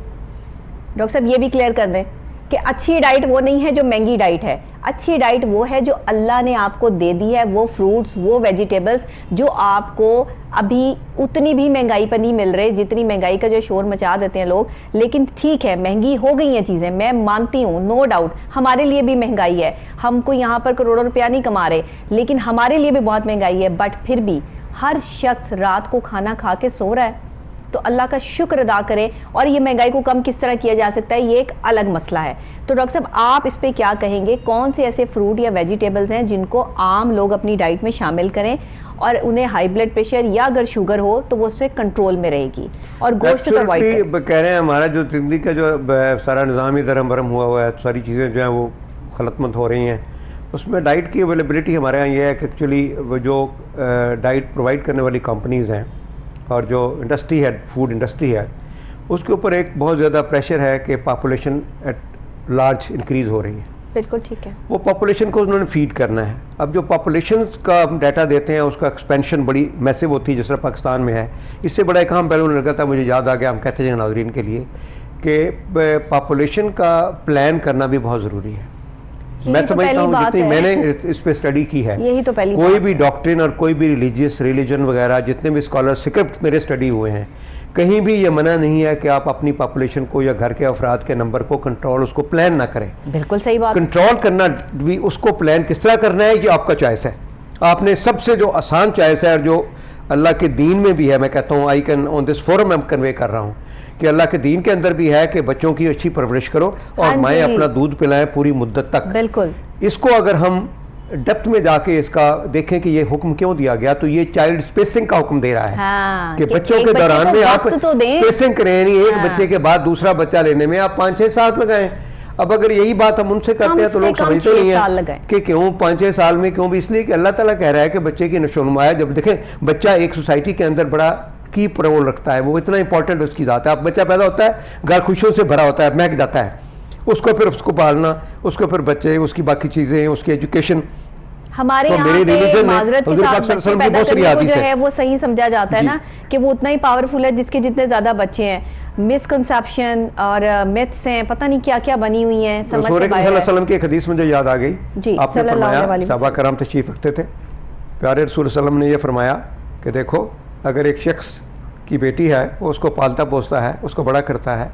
डॉक्टर साहब ये भी क्लियर कर दें कि अच्छी डाइट वो नहीं है जो महंगी डाइट है। अच्छी डाइट वो है जो अल्लाह ने आपको दे दी है, वो फ्रूट्स, वो वेजिटेबल्स जो आपको अभी उतनी भी महंगाई पर नहीं मिल रहे, जितनी महंगाई का जो शोर मचा देते हैं लोग। लेकिन ठीक है, महंगी हो गई हैं चीज़ें, मैं मानती हूँ, नो डाउट, हमारे लिए भी महंगाई है। हम कोई यहाँ पर करोड़ों रुपया नहीं कमा रहे, लेकिन हमारे लिए भी बहुत महंगाई है। बट फिर भी हर शख्स रात को खाना खा के सो रहा है, तो अल्लाह का शुक्र अदा करें। और ये महंगाई को कम किस तरह किया जा सकता है, ये एक अलग मसला है। तो डॉक्टर साहब आप इस पे क्या कहेंगे? कौन से ऐसे फ्रूट या वेजिटेबल्स हैं जिनको आम लोग अपनी डाइट में शामिल करें और उन्हें हाई ब्लड प्रेशर या अगर शुगर हो तो वो उससे कंट्रोल में रहेगी, और गोश्त तो अवॉइड करें? कह रहे हैं हमारा जो ज़िंदगी का जो सारा निज़ाम ही दरम बरम हुआ है, सारी चीज़ें जो हैं वो खलतमंद हो रही हैं। उसमें डाइट की अवेलेबिलिटी हमारे यहाँ ये है कि एक्चुअली वो जो डाइट प्रोवाइड करने वाली कंपनीज़ हैं और जो इंडस्ट्री है, फूड इंडस्ट्री है, उसके ऊपर एक बहुत ज़्यादा प्रेशर है कि पॉपुलेशन एट लार्ज इंक्रीज़ हो रही है। बिल्कुल ठीक है। वो पॉपुलेशन को उन्होंने फीड करना है। अब जो पॉपुलेशन का हम डाटा देते हैं, उसका एक्सपेंशन बड़ी मैसिव होती है, जिस तरह पाकिस्तान में है। इससे बड़ा एक हम पहले उन्होंने लगा था, मुझे याद आ गया, हम कहते हैं नाज़रीन के लिए कि पॉपुलेशन का प्लान करना भी बहुत ज़रूरी है। मैं समझता हूँ, जितनी मैंने इस पे स्टडी की है, यही तो पहली कोई भी डॉक्ट्रिन और कोई भी रिलीजन वगैरह, जितने भी स्कॉलर स्क्रिप्ट मेरे स्टडी हुए हैं, कहीं भी ये मना नहीं है कि आप अपनी पॉपुलेशन को या घर के अफराद के नंबर को कंट्रोल, उसको प्लान ना करें। बिल्कुल सही बात। कंट्रोल करना भी, उसको प्लान किस तरह करना है, ये आपका चॉइस है। आपने सबसे जो आसान चॉइस है और जो अल्लाह के दीन में भी है, मैं कहता हूँ, I can on this forum मैं कन्वे कर रहा हूँ कि अल्लाह के दीन के अंदर भी है कि बच्चों की अच्छी परवरिश करो और माएँ अपना दूध पिलाएं पूरी मुद्दत तक। बिल्कुल। इसको अगर हम डेप्थ में जाके इसका देखें कि ये हुक्म क्यों दिया गया, तो ये चाइल्ड स्पेसिंग का हुक्म दे रहा है। हाँ, कि बच्चों के दौरान में आप स्पेसिंग करें, यानी एक बच्चे के बाद दूसरा बच्चा लेने में आप 5-6 साल लगाएं। अब अगर यही बात हम उनसे करते हैं तो लोग समझते नहीं है कि क्यों 5-6 साल में, क्यों भी, इसलिए कि अल्लाह ताला कह रहा है कि बच्चे की नशोनुमा है। जब देखें, बच्चा एक सोसाइटी के अंदर बड़ा की रोल रखता है, वो इतना इंपॉर्टेंट उसकी ज़ात है। अब बच्चा पैदा होता है, घर खुशियों से भरा होता है, महक जाता है, उसको फिर उसको पालना, उसको फिर बच्चे, उसकी बाकी चीज़ें, उसकी एजुकेशन, हमारे तो यहाँ मेरी पे रिलीजन में माजरत के हुजूर साथ पाक सल्लल्लाहु बच्चे अलैहि वसल्लम की पैदा बहुत सारी करने को हदीस जो है। है वो सही समझा जाता है जी। ना कि वो उतना ही पावरफुल है जिसके जितने ज्यादा बच्चे हैं। मिसकंसेप्शन और मिथ्स हैं, पता नहीं क्या क्या बनी हुई हैं, समझ रसूल से अकरम बाहर सल्लल्लाहु अलैहि है। वसल्लम की एक हदीस मुझे याद आ गई। जी, आपने सल्लल्लाहु फरमाया, अलैहि सहाबा वसल्लम। कराम तशरीफ रखते थे, प्यारे रसूल सल्लल्लाहु अलैहि वसल्लम ने ये फरमाया कि देखो, अगर एक शख्स की बेटी है, वो उसको पालता पोसता है, उसको बड़ा करता है,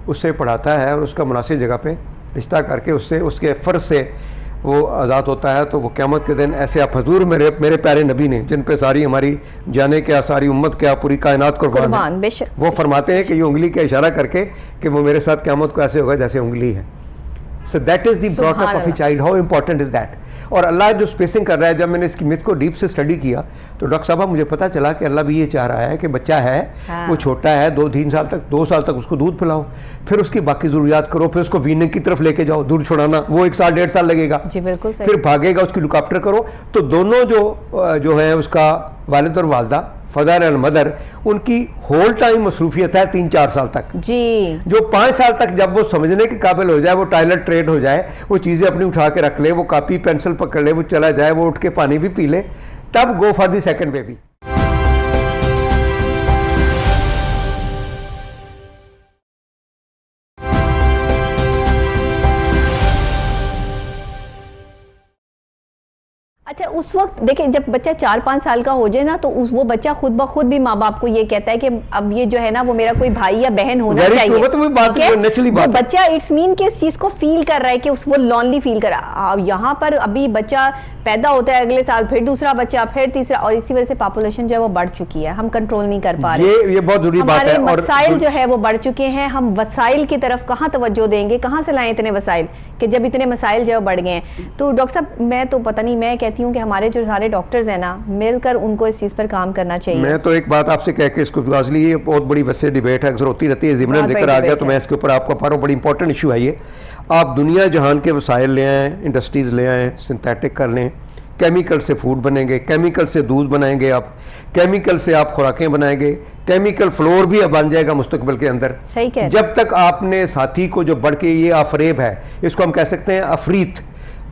उससे पढ़ाता है और उसका मुनासिब जगह पे रिश्ता करके उससे उसके फ़र्ज से वो आज़ाद होता है, तो वो क़यामत के दिन ऐसे आप हजूर मेरे प्यारे नबी ने, जिन पे सारी हमारी जाने क्या, सारी उम्मत क्या, पूरी कायनात कुर्बान कुर्बान, है, बेशक। वो फरमाते हैं कि ये उंगली का इशारा करके कि वो मेरे साथ क़यामत को ऐसे होगा जैसे उंगली है। So that is the brought up of a child, how important is that. और अल्लाह जो स्पेसिंग कर रहा है, जब मैंने इसकी मिथ को डीप से स्टडी किया तो डॉक्टर साहब मुझे पता चला कि अल्लाह भी ये चाह रहा है कि बच्चा है, हाँ। वो छोटा है, 2-3 साल तक, 2 साल तक उसको दूध पिलाओ, फिर उसकी बाकी ज़रूरियात करो, फिर उसको वीनिंग की तरफ लेके जाओ, दूध छुड़ाना, वो 1 साल 1.5 साल लगेगा, जी बिल्कुल सही। फिर भागेगा, उसकी लुक आफ्टर करो। तो दोनों जो है उसका वालिद और वालदा, फादर एंड मदर, उनकी होल टाइम मसरूफियत है 3-4 साल तक। जी, जो 5 साल तक जब वो समझने के काबिल हो जाए, वो टॉयलेट ट्रेड हो जाए, वो चीज़ें अपनी उठा के रख ले, वो कापी पेंसिल पकड़ ले, वो चला जाए, वो उठ के पानी भी पी ले, तब go for the second baby. अच्छा, उस वक्त देखिए जब बच्चा 4-5 साल का हो जाए ना, तो वो बच्चा खुद ब खुद भी माँ बाप को ये कहता है कि अब ये जो है ना वो मेरा कोई भाई या बहन होना Very चाहिए। true, वो तो वही बात ठीक है, है? naturally वो बात है। बच्चा इट्स मीन कि इस चीज को फील कर रहा है कि वो लॉनली फील कर रहा है। यहाँ पर अभी बच्चा पैदा होता है, अगले साल फिर दूसरा बच्चा, फिर तीसरा, और इसी वजह से पॉपुलेशन जो है वो बढ़ चुकी है, हम कंट्रोल नहीं कर पा रहे। ये बहुत जरूरी बात है। हमारे वसाइल जो है वो बढ़ चुके हैं, हम वसाइल की तरफ कहाँ तवज्जो देंगे, कहाँ से लाएं इतने वसाइल कि जब इतने मसाइल जो है बढ़ गए हैं। तो डॉक्टर साहब, मैं तो पता नहीं, मैं कहती हूँ कि हमारे जो सारे डॉक्टर्स हैं ना, मिलकर उनको इस चीज पर काम करना चाहिए। मैं तो एक बात आपसे कह के इसको गुजारली, ये बहुत बड़ी वैसे डिबेट है, अक्सर होती रहती है, ज़िमरन बहुत जिक्र बड़ी आ गया डिबेट तो है। मैं इसके ऊपर आपको पा रहा हूँ, बड़ी इंपॉर्टेंट इशू है ये। आप दुनिया जहान के वसाइल ले आएँ, इंडस्ट्रीज़ ले आएँ, सिंथेटिक कर लें, केमिकल से फूड बनेंगे, केमिकल से दूध बनाएंगे, आप केमिकल से आप खुराकें बनाएंगे, केमिकल फ्लोर भी अब बन जाएगा मुस्तकबिल के अंदर। सही कह रहे हैं। जब तक आपने साथी को जो बढ़ के, ये अफरेब है, इसको हम कह सकते हैं अफरीत,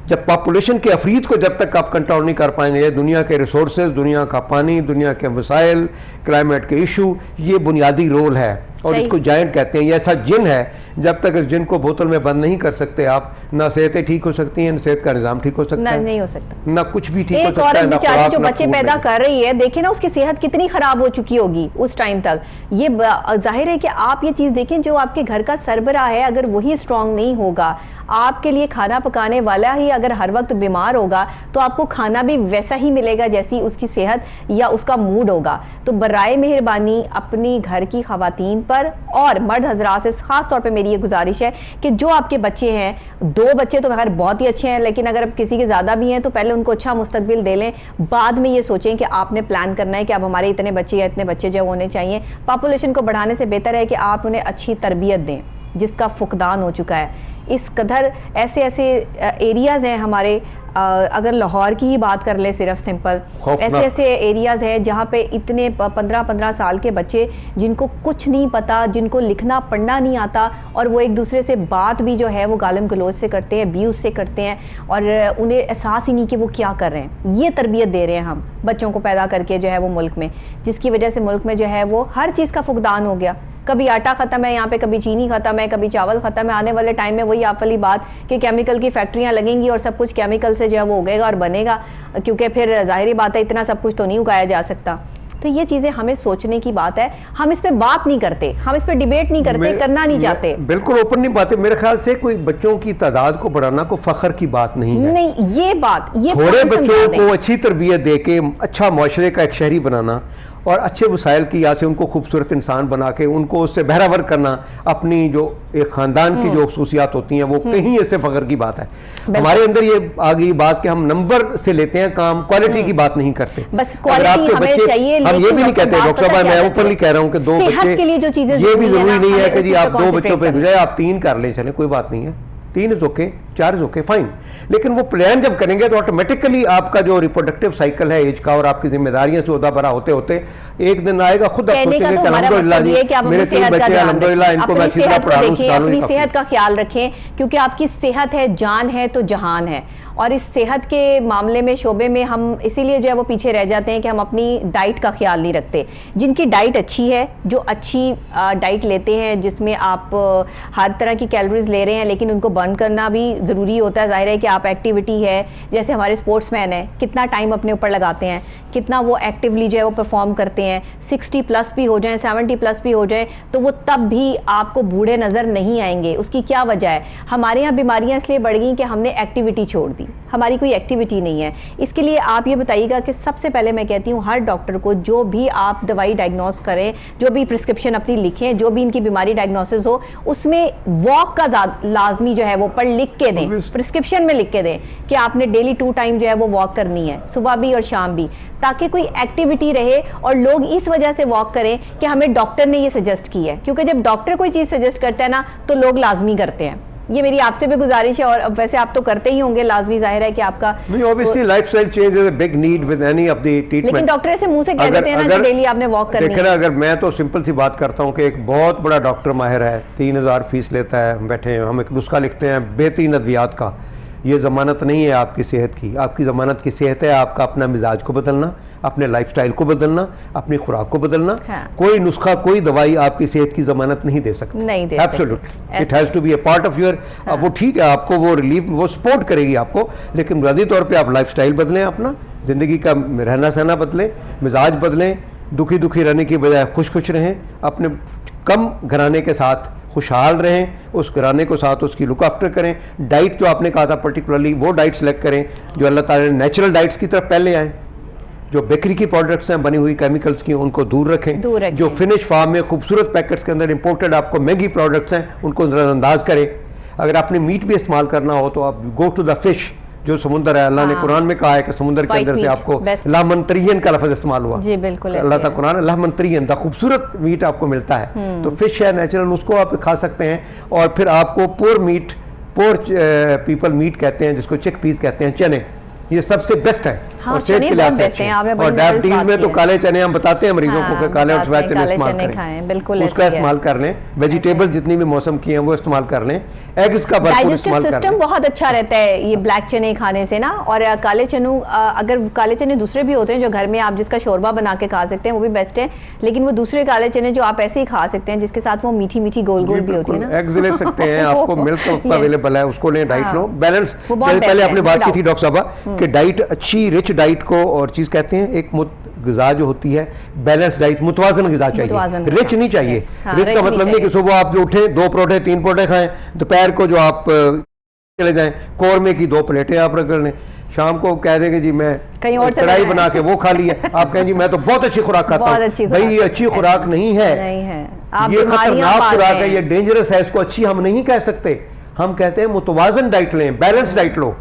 जब पॉपुलेशन के अफरीत को जब तक आप कंट्रोल नहीं कर पाएंगे, दुनिया के रिसोर्सेज, दुनिया का पानी, दुनिया के वसाइल, क्लाइमेट के इशू, ये बुनियादी रोल है और सही। इसको जायंट कहते हैं। ये ऐसा जिन है, जब तक इस जिन को बोतल में बंद नहीं कर सकते आप, ना सेहतें ठीक हो सकती हैं, ना सेहत का निज़ाम ठीक हो सकता है, नहीं हो सकता। ना कुछ भी ठीक हो एक सकता है, औरत ना बेचारी खुराक, जो ना बच्चे फूड पैदा नहीं। कर रही है, देखिए ना उसकी सेहत कितनी खराब हो चुकी होगी उस टाइम तक। ये जाहिर है कि आप ये चीज देखें, जो आपके घर का सरबराह है, अगर वही स्ट्रांग नहीं होगा, आपके लिए खाना पकाने वाला ही अगर हर वक्त बीमार होगा, तो आपको खाना भी वैसा ही मिलेगा जैसी उसकी सेहत या उसका मूड होगा। तो बराए मेहरबानी अपनी घर की खवातीन पर और मर्द हजरात से खास तौर पे मेरी ये गुजारिश है कि जो आपके बच्चे हैं, 2 बच्चे तो खैर बहुत ही अच्छे हैं, लेकिन अगर अब किसी के ज़्यादा भी हैं तो पहले उनको अच्छा मुस्तकबिल दे लें, बाद में ये सोचें कि आपने प्लान करना है कि अब हमारे इतने बच्चे या इतने बच्चे जो होने चाहिए। पॉपुलेशन को बढ़ाने से बेहतर है कि आप उन्हें अच्छी तरबियत दें जिसका फुकदान हो चुका है। इस कदर ऐसे एरियाज़ हैं हमारे, अगर लाहौर की ही बात कर ले सिर्फ सिंपल, ऐसे एरियाज़ हैं जहाँ पे इतने 15-15 साल के बच्चे जिनको कुछ नहीं पता, जिनको लिखना पढ़ना नहीं आता, और वो एक दूसरे से बात भी जो है वो गालम गलोच से करते हैं, अब्यूज़ से करते हैं, और उन्हें एहसास ही नहीं कि वो क्या कर रहे हैं। ये तरबियत दे रहे हैं हम बच्चों को पैदा करके जो है वो मुल्क में, जिसकी वजह से मुल्क में जो है वो हर चीज़ का फुकदान हो गया। कभी आटा ख़त्म है यहाँ पे, कभी चीनी ख़त्म है, कभी चावल ख़त्म है। आने वाले टाइम में वही आप वाली बात कि केमिकल की फैक्ट्रियाँ लगेंगी और सब कुछ केमिकल से जो है वो उगेगा और बनेगा, क्योंकि फिर ज़ाहिरी बात है इतना सब कुछ तो नहीं उगाया जा सकता। तो ये चीज़ें हमें सोचने की बात है, हम इस पे बात नहीं करते, हम इस पे डिबेट नहीं करते, करना नहीं चाहते। बिल्कुल ओपन नहीं बातें। मेरे ख्याल से कोई बच्चों की तादाद को बढ़ाना कोई फख्र की बात नहीं है। नहीं, ये बात, ये थोड़े बच्चों को अच्छी तरबियत दे के अच्छा माशरे का एक शहरी बनाना और अच्छे वसाइल की यहाँ से उनको खूबसूरत इंसान बना के उनको उससे बहरावर करना, अपनी जो एक ख़ानदान की जो खसूसियात होती हैं वो कहीं ऐसे फ़ख्र की बात है। हमारे अंदर ये आ गई बात कि हम नंबर से लेते हैं काम, क्वालिटी की बात नहीं करते। बस क्वालिटी हमें चाहिए, हम ये भी नहीं कहते, डॉक्टर साहब मैं ऊपरली कह रहा हूँ कि 2 बच्चे के लिए जो चीज़ें ये भी ज़रूरी नहीं है कि जी आप 2 बच्चों पर गुजारे गुजारे, आप 3 कर लें, चले कोई बात नहीं है। 3 is okay, 4 is okay, fine. लेकिन वो प्लान जब करेंगे तो ऑटोमेटिकली आपका जो रिप्रोडक्टिव साइकिल है एज का और आपकी जिम्मेदारियां चौदह बरा होते होते एक दिन आएगा खुद आप सोचेंगे कि अल्हम्दुलिल्लाह जी मेरे 3 बच्चे अल्हम्दुलिल्लाह इनको मैं अच्छी तरह पढ़ा रहा हूं, अपनी सेहत का ख्याल रखें, क्योंकि आपकी सेहत है, जान है तो जहान है। और इस सेहत के मामले में, शोबे में हम इसीलिए जो है वो पीछे रह जाते हैं कि हम अपनी डाइट का ख्याल नहीं रखते। जिनकी डाइट अच्छी है, जो अच्छी डाइट लेते हैं जिसमें आप हर तरह की कैलोरीज ले रहे हैं, लेकिन उनको बर्न करना भी ज़रूरी होता है। जाहिर है कि आप एक्टिविटी है, जैसे हमारे स्पोर्ट्समैन है, कितना टाइम अपने ऊपर लगाते हैं, कितना वो एक्टिवली जो है वो परफॉर्म करते हैं। 60 प्लस भी हो जाए, 70 प्लस भी हो जाए, तो वो तब भी आपको बूढ़े नज़र नहीं आएंगे। उसकी क्या वजह है? हमारे यहाँ बीमारियाँ इसलिए बढ़ गई कि हमने एक्टिविटी छोड़ दी, हमारी कोई एक्टिविटी नहीं है। इसके लिए आप ये बताइएगा कि सबसे पहले मैं कहती हूँ हर डॉक्टर को जो भी आप दवाई डायग्नोस करें, जो भी प्रिस्क्रिप्शन अपनी लिखें, जो भी इनकी बीमारी डायग्नोसिस हो, उसमें वॉक का लाजमी जो है वो पर लिख के दें, प्रिस्क्रिप्शन में लिख के दें कि आपने डेली 2 टाइम जो है वो वॉक करनी है, सुबह भी और शाम भी, ताकि कोई एक्टिविटी रहे। और लोग इस वजह से वॉक करें कि हमें डॉक्टर ने ये सजेस्ट की है, क्योंकि जब डॉक्टर कोई चीज़ सजेस्ट करता है ना तो लोग लाजमी करते हैं। ये मेरी आपसे भी गुजारिश है, और वैसे आप तो करते ही होंगे लाजमी, जाहिर है कि आपका नहीं, obviously lifestyle change is a big need with any of the treatment. लेकिन डॉक्टर ऐसे मुंह से कह देते हैं ना कि डेली आपने वॉक करनी है। देखिए ना, अगर मैं तो सिंपल सी बात करता हूँ कि एक बहुत बड़ा डॉक्टर माहिर है, 3000 फीस लेता है, हम बैठे हैं, हम एक नुस्खा लिखते हैं बेहतरीन अद्वियात का, ये ज़मानत नहीं है आपकी सेहत की। आपकी ज़मानत की सेहत है आपका अपना मिजाज को बदलना, अपने लाइफस्टाइल को बदलना, अपनी खुराक को बदलना। हाँ। कोई नुस्खा, कोई दवाई आपकी सेहत की ज़मानत नहीं दे सकती, नहीं दे absolutely. It has to be a part of your. वो ठीक है, आपको वो रिलीफ, वो सपोर्ट करेगी आपको, लेकिन बुनियादी तौर पर आप लाइफस्टाइल बदलें, अपना ज़िंदगी का रहना सहना बदलें, मिजाज बदलें, दुखी दुखी रहने की बजाय खुश खुश रहें, अपने कम घराने के साथ खुशहाल रहें, उस घराने को साथ उसकी लुक आफ्टर करें। डाइट जो आपने कहा था पर्टिकुलरली वो डाइट सेलेक्ट करें जो अल्लाह ताला ने नेचुरल डाइट्स की तरफ पहले आएँ। जो बेकरी की प्रोडक्ट्स हैं बनी हुई केमिकल्स की, उनको दूर रखें। जो फिनिश फार्म में खूबसूरत पैकेट्स के अंदर इंपोर्टेड आपको महंगी प्रोडक्ट्स हैं उनको नज़रअंदाज करें। अगर आपने मीट भी इस्तेमाल करना हो तो आप गो टू द फिश, जो समुंदर है। अल्लाह ने कुरान में कहा है कि समुंदर के अंदर से आपको लामंतरियन का लफ्ज़ इस्तेमाल हुआ। जी बिल्कुल, अल्लाह का कुरान है, लामंतरियन दा खूबसूरत मीट आपको मिलता है। तो फिश है नेचुरल, उसको आप खा सकते हैं। और फिर आपको पोर मीट, पोर पीपल मीट कहते हैं, जिसको चिक पीस कहते हैं, चने, ये सबसे बेस्ट है। हाँ, और सेहत के लिए अच्छे हैं। और डायबिटीज में तो काले चने हम बताते हैं मरीजों को कि काले और सफेद चने इस्तेमाल करें, बिल्कुल उसका इस्तेमाल कर लें। वेजिटेबल जितनी भी मौसम की हैं वो इस्तेमाल कर लें। एग्स का भरपूर इस्तेमाल करें। सिस्टम बहुत अच्छा रहता है ये ब्लैक चने खाने से ना। और काले चनों, अगर काले चने दूसरे भी होते हैं जो घर में आप जिसका शोरबा बना के खा सकते हैं, वो भी बेस्ट है। लेकिन वो दूसरे काले चने जो आप ऐसे ही खा सकते हैं, जिसके साथ वो मीठी मीठी गोल गोल भी होती है ना। एग्स ले सकते हैं, आपको मिल्क अवेलेबल है, उसको लें, डाइट लो, बैलेंस। पहले आपने बात की थी डॉक्टर साहब कि डाइट अच्छी रिच डाइट को और चीज़ कहते हैं, एक ग़िज़ा जो होती है बैलेंस डाइट, मुतवाज़न ग़िज़ा चाहिए, रिच नहीं चाहिए। रिच का मतलब नहीं कि सुबह आप जो उठे 2 परोठे 3 परोठे खाएं, दोपहर को जो आप चले जाएं कौरमे की 2 प्लेटें आप रख लें, शाम को कह देंगे जी मैं कहीं और कढ़ाई बना के वो खा लिया, आप कहें जी मैं तो बहुत अच्छी खुराक खाता हूँ। भाई ये अच्छी खुराक नहीं है, ये खतरनाक खुराक है, ये डेंजरस है, इसको अच्छी हम नहीं कह सकते। हम कहते हैं मुतवाज़न डाइट लें, बैलेंस डाइट लो।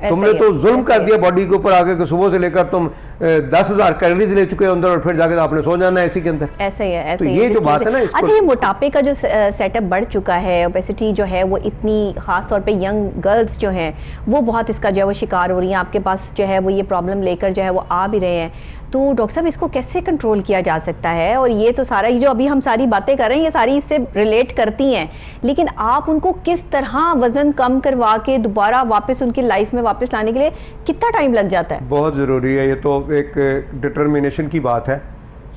तुमने तो जुल्म कर दिया बॉडी के ऊपर आके कि सुबह से लेकर तुम 10,000 कैलोरीज ले चुके हो अंदर, और फिर जाकर आपने सो जाना है इसी के अंदर। ऐसे ही है, ऐसे तो ये जो बात है ना, अच्छा, ये मोटापे का जो सेटअप बढ़ चुका है, ओबेसिटी जो है वो इतनी, खास तौर पे यंग गर्ल्स जो हैं वो बहुत इसका जो है वो शिकार हो रही हैं। आपके पास जो है वो ये प्रॉब्लम लेकर जो है वो आ भी रहे हैं। तो डॉक्टर साहब इसको कैसे कंट्रोल किया जा सकता है? और ये तो सारा, ये जो अभी हम सारी बातें कर रहे हैं ये सारी इससे रिलेट करती हैं, लेकिन आप उनको किस तरह वजन कम करवा के दोबारा वापस उनकी लाइफ में वापस लाने के लिए कितना टाइम लग जाता है? बहुत ज़रूरी है, ये तो एक डिटर्मिनेशन की बात है।